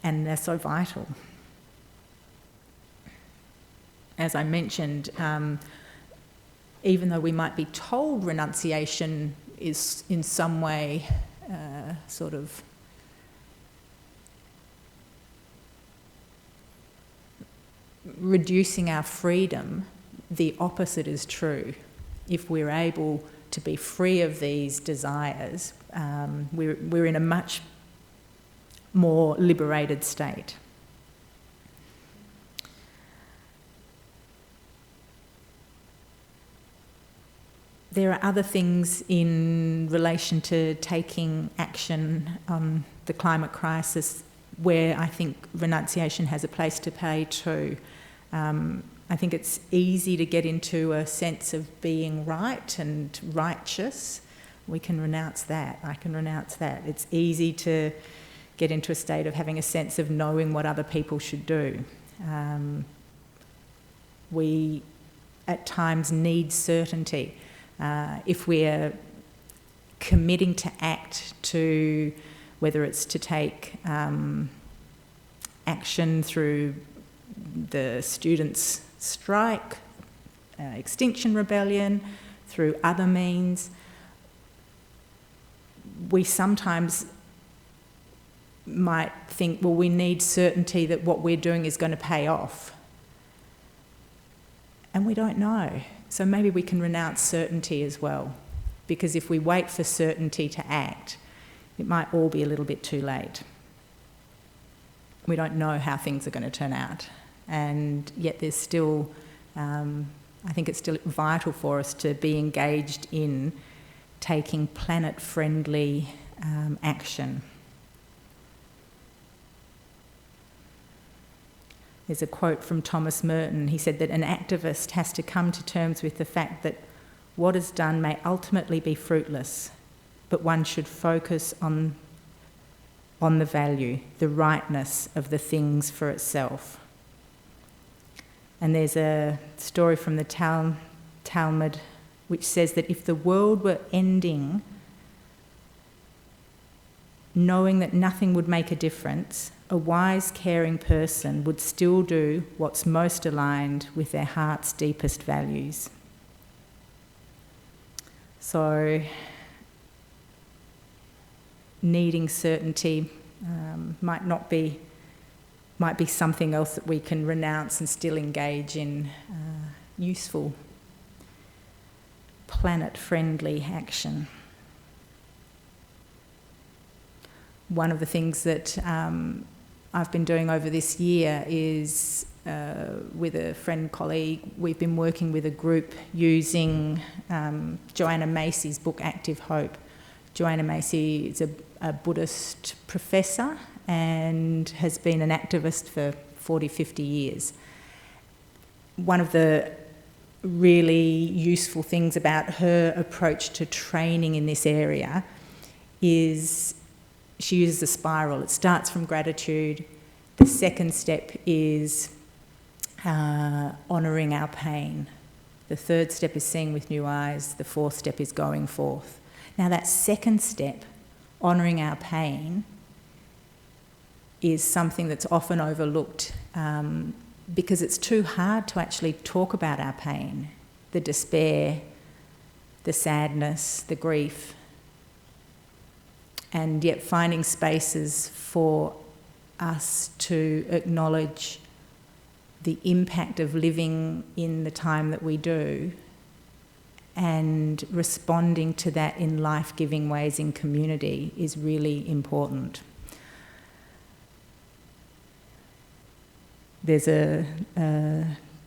And they're so vital. as I mentioned, even though we might be told renunciation is in some way sort of reducing our freedom, the opposite is true. If we're able to be free of these desires, we're in a much more liberated state. There are other things in relation to taking action on the climate crisis where I think renunciation has a place to play too. I think it's easy to get into a sense of being right and righteous. We can renounce that. I can renounce that. It's easy to get into a state of having a sense of knowing what other people should do. We at times need certainty. If we're committing to act, to whether it's to take action through the students' strike, Extinction Rebellion, through other means, we sometimes might think, well, we need certainty that what we're doing is going to pay off. And we don't know. So maybe we can renounce certainty as well, because if we wait for certainty to act, it might all be a little bit too late. We don't know how things are going to turn out. And yet there's still, I think it's still vital for us to be engaged in taking planet-friendly action. There's a quote from Thomas Merton. He said that an activist has to come to terms with the fact that what is done may ultimately be fruitless, but one should focus on the value, the rightness of the things for itself. And there's a story from the Talmud which says that if the world were ending, knowing that nothing would make a difference, a wise, caring person would still do what's most aligned with their heart's deepest values. So, needing certainty might be something else that we can renounce and still engage in useful, planet-friendly action. One of the things that I've been doing over this year is with a friend colleague, we've been working with a group using Joanna Macy's book Active Hope. Joanna Macy is a Buddhist professor and has been an activist for 40, 50 years. One of the really useful things about her approach to training in this area is she uses a spiral. It starts from gratitude. The second step is honouring our pain. The third step is seeing with new eyes. The fourth step is going forth. Now that second step, honouring our pain, is something that's often overlooked because it's too hard to actually talk about our pain, the despair, the sadness, the grief, and yet finding spaces for us to acknowledge the impact of living in the time that we do and responding to that in life-giving ways in community is really important. There's a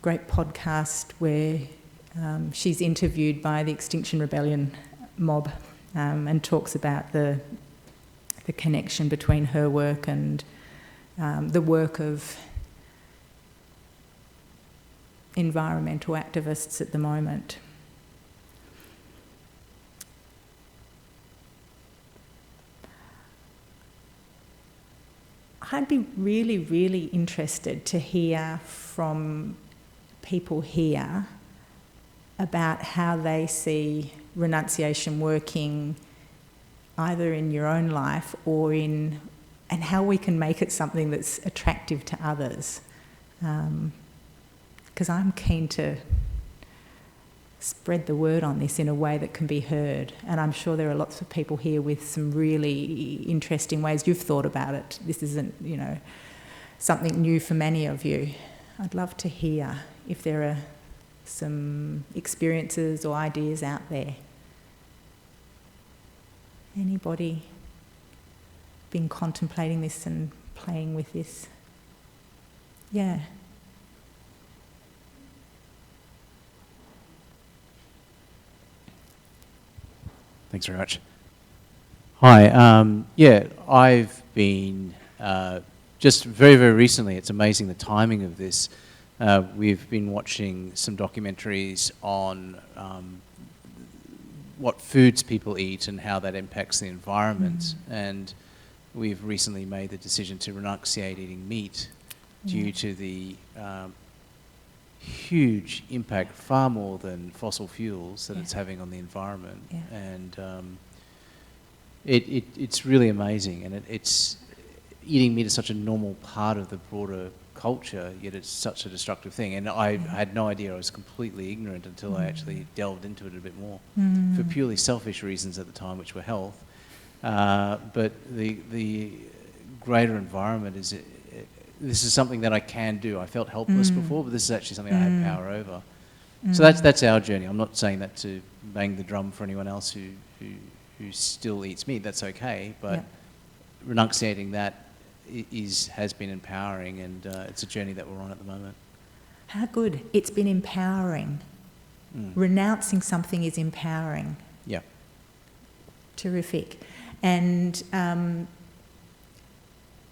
great podcast where she's interviewed by the Extinction Rebellion mob and talks about the connection between her work and the work of environmental activists at the moment. I'd be really, really interested to hear from people here about how they see renunciation working either in your own life or and how we can make it something that's attractive to others. because I'm keen to spread the word on this in a way that can be heard. And I'm sure there are lots of people here with some really interesting ways you've thought about it. This isn't, something new for many of you. I'd love to hear if there are some experiences or ideas out there. Anybody been contemplating this and playing with this? Yeah. Thanks very much. Hi. I've been just very, very recently. It's amazing the timing of this. We've been watching some documentaries on what foods people eat and how that impacts the environment. And we've recently made the decision to renunciate eating meat due to the huge impact, far more than fossil fuels, that it's having on the environment. And it's really amazing. And it's eating meat is such a normal part of the broader culture, yet it's such a destructive thing. And I had no idea. I was completely ignorant until I actually delved into it a bit more for purely selfish reasons at the time, which were health. But the greater environment is, this is something that I can do. I felt helpless before, but this is actually something I have power over. So that's our journey. I'm not saying that to bang the drum for anyone else who still eats meat. That's okay, but renunciating that has been empowering, and it's a journey that we're on at the moment. How good. It's been empowering. Renouncing something is empowering. Yeah. Terrific. And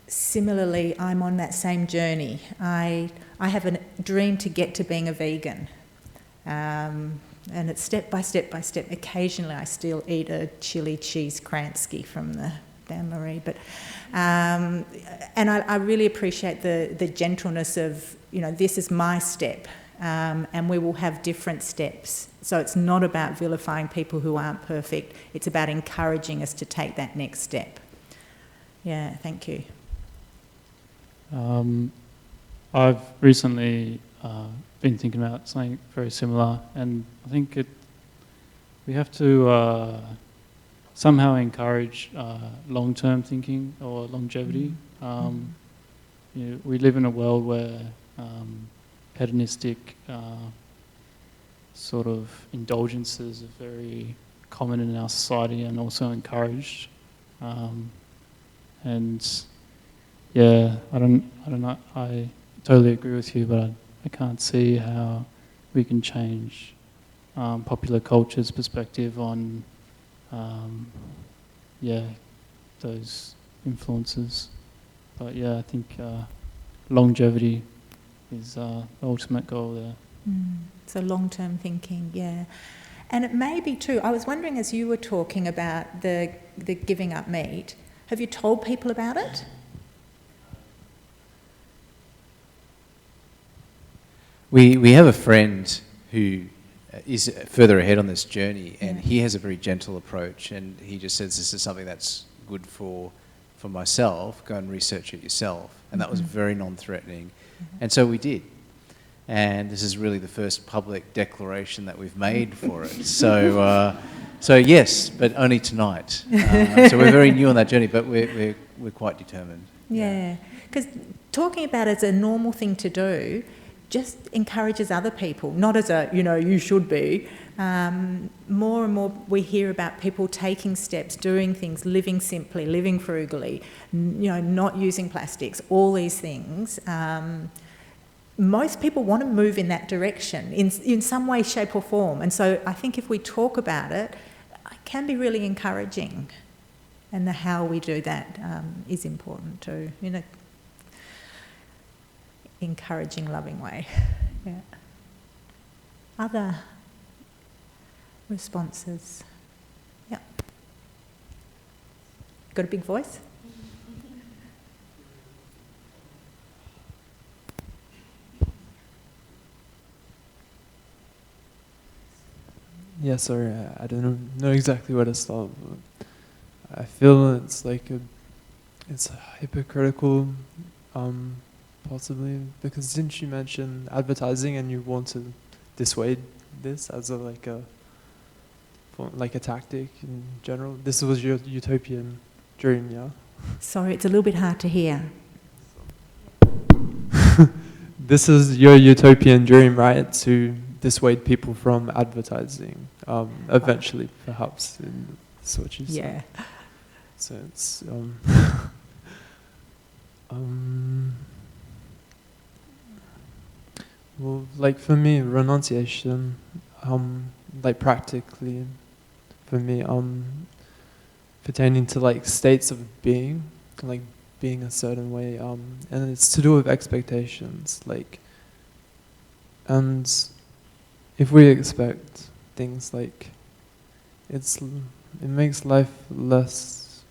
similarly, I'm on that same journey. I have a dream to get to being a vegan. And it's step by step by step. Occasionally I still eat a chili cheese Kransky from the bain-marie, but and I really appreciate the gentleness of, this is my step, and we will have different steps. So it's not about vilifying people who aren't perfect. It's about encouraging us to take that next step. Yeah, thank you. I've recently been thinking about something very similar, and I think we have to somehow encourage long-term thinking or longevity. We live in a world where hedonistic sort of indulgences are very common in our society and also encouraged. And yeah, I don't know. I totally agree with you, but I can't see how we can change popular culture's perspective on those influences. But yeah, I think longevity is the ultimate goal there. So long-term thinking, yeah. And it may be too, I was wondering, as you were talking about the giving up meat, have you told people about it? We have a friend who is further ahead on this journey, and he has a very gentle approach, and he just says, this is something that's good for myself, go and research it yourself. And that was very non-threatening. And so we did. And this is really the first public declaration that we've made for it. So yes, but only tonight. So we're very new on that journey, but we're quite determined. Yeah, because talking about it as a normal thing to do just encourages other people, not as a, you should be. More and more we hear about people taking steps, doing things, living simply, living frugally, not using plastics, all these things. Most people want to move in that direction in some way, shape or form. And so I think if we talk about it, it can be really encouraging. And the how we do that is important too, encouraging, loving way. Yeah. Other responses? Yeah. Got a big voice? Yeah, sorry, I don't know exactly what to start. But I feel it's like it's a hypocritical possibly, because didn't you mention advertising and you want to dissuade this as a tactic in general? This was your utopian dream, yeah? Sorry, it's a little bit hard to hear. This is your utopian dream, right? To dissuade people from advertising, eventually, perhaps. That's what you said. Yeah. So it's well, like for me, renunciation, like practically, for me, pertaining to like states of being, like being a certain way, and it's to do with expectations, like, and if we expect things like, it makes life less,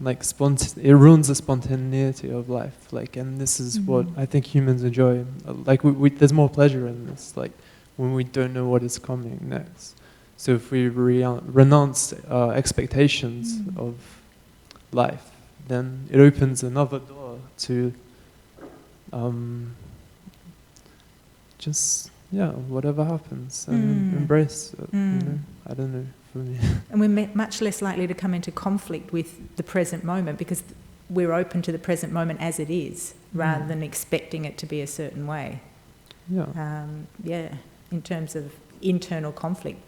like it ruins the spontaneity of life, like, and this is what I think humans enjoy, like there's more pleasure in this, like when we don't know what is coming next. So if we renounce expectations of life, then it opens another door to just, whatever happens, and embrace it, you know? I don't know, for me. And we're much less likely to come into conflict with the present moment because we're open to the present moment as it is, rather than expecting it to be a certain way. Yeah. In terms of internal conflict,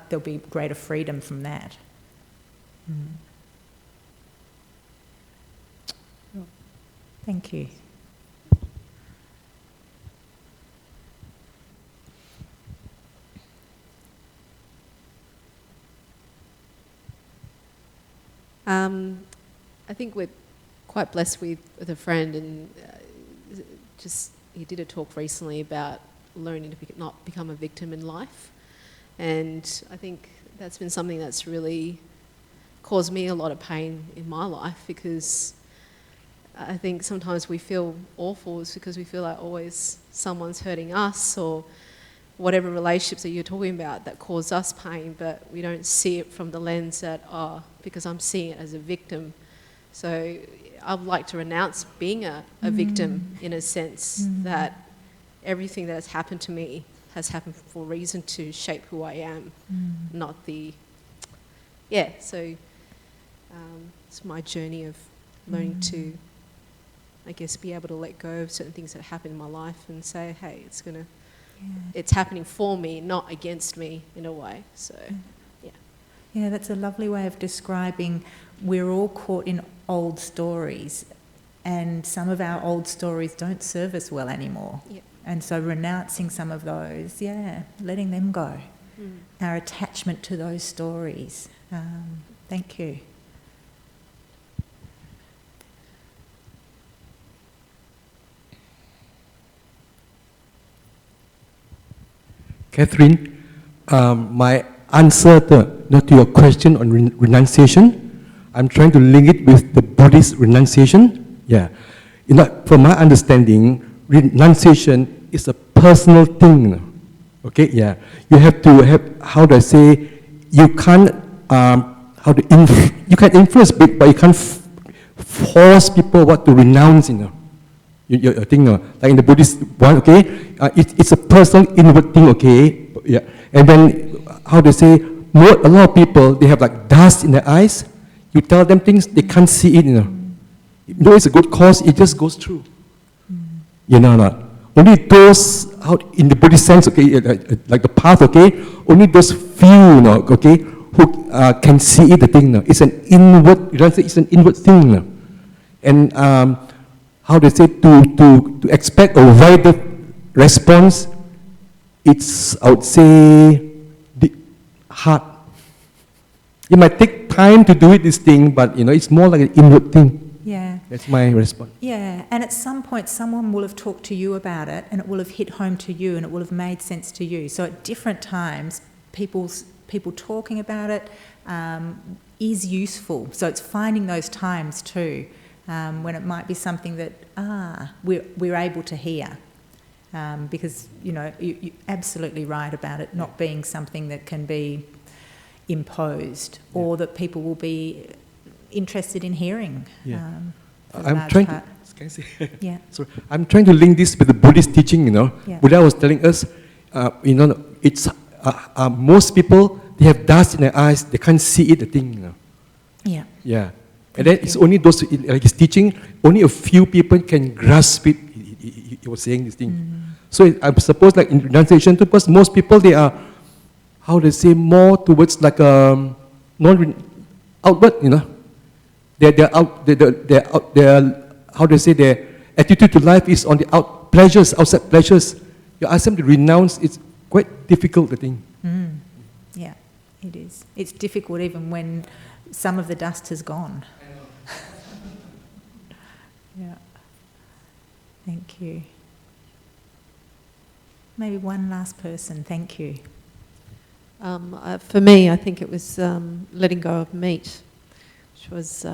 there'll be greater freedom from that. Thank you. I think we're quite blessed with a friend, and he did a talk recently about learning to not become a victim in life, and I think that's been something that's really caused me a lot of pain in my life, because I think sometimes we feel awful is because we feel like always someone's hurting us, or whatever relationships that you're talking about that cause us pain, but we don't see it from the lens that, because I'm seeing it as a victim. So I'd like to renounce being a victim, in a sense that everything that has happened to me has happened for a reason, to shape who I am, not the... so it's my journey of learning to, I guess, be able to let go of certain things that happen in my life and say, hey, it's happening for me, not against me, in a way. So, Yeah, that's a lovely way of describing we're all caught in old stories, and some of our old stories don't serve us well anymore. Yep. And so renouncing some of those, letting them go. Our attachment to those stories. Thank you. Kathryn, my answer to your question on renunciation, I'm trying to link it with the Buddhist renunciation. Yeah, from my understanding, renunciation is a personal thing. Okay, yeah, you have to have, how do I say, you can't you can influence it, but you can't force people what to renounce. Your thing, like in the Buddhist one, okay, it's a personal inward thing, okay, yeah. And then, how do you say, a lot of people, they have like dust in their eyes. You tell them things, they can't see it, it's a good cause, it just goes through. Only those out in the Buddhist sense, okay, like the path, okay, only those few, okay, who can see it, the thing. It's an inward, it's an inward thing. And how do you say, to expect a wider response, it's, I would say, hard. It might take time to do this thing, but it's more like an inward thing. Yeah. That's my response. Yeah, and at some point someone will have talked to you about it, and it will have hit home to you, and it will have made sense to you. So at different times, people talking about it is useful. So it's finding those times too, when it might be something that we're able to hear, because you're absolutely right about it not being something that can be imposed or that people will be interested in hearing. for the I'm large trying part. to, can I say? Yeah. Sorry, I'm trying to link this with the Buddhist teaching, you know. Yeah. Buddha was telling us, you know, it's, most people, they have dust in their eyes, they can't see it, the thing, you know. Yeah. Yeah. And then it's only those, like his teaching, only a few people can grasp it. He was saying this thing. So I suppose like in renunciation too, because most people, they are, how they say, more towards like outward, you know. They're out, how they say, their attitude to life is on the pleasures, outside pleasures. You ask them to renounce, it's quite difficult, I think. Yeah, it is. It's difficult even when some of the dust has gone. Yeah. Thank you. Maybe one last person. Thank you. For me, I think it was letting go of meat, which was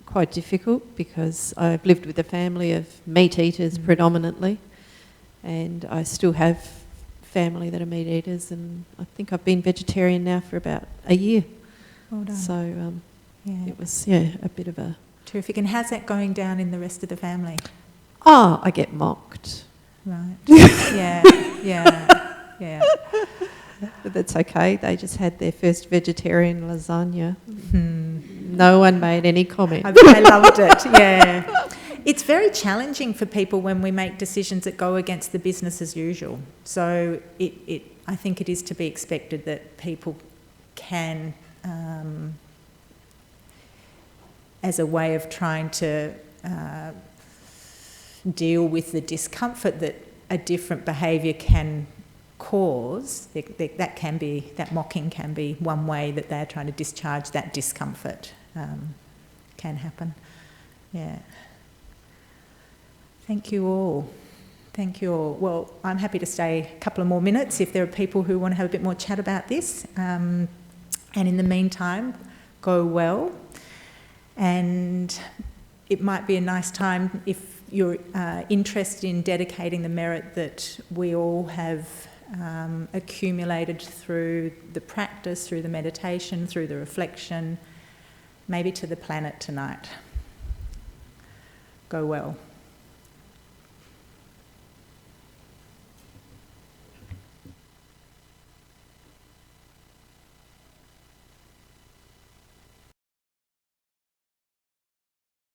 quite difficult because I've lived with a family of meat eaters predominantly, and I still have family that are meat eaters, and I think I've been vegetarian now for about a year. Well done. So Yeah. it was, a bit of a... Terrific. And how's that going down in the rest of the family? Oh, I get mocked. Right. Yeah, yeah, yeah. But that's okay. They just had their first vegetarian lasagna. No one made any comment. I loved it, yeah. It's very challenging for people when we make decisions that go against the business as usual. So I think it is to be expected that people can, as a way of trying to deal with the discomfort that a different behaviour can cause, that mocking can be one way that they're trying to discharge that discomfort. Can happen. Yeah. Thank you all. Thank you all. Well, I'm happy to stay a couple of more minutes if there are people who want to have a bit more chat about this. And in the meantime, go well. And it might be a nice time if you're interested in dedicating the merit that we all have accumulated through the practice, through the meditation, through the reflection, maybe to the planet tonight. Go well.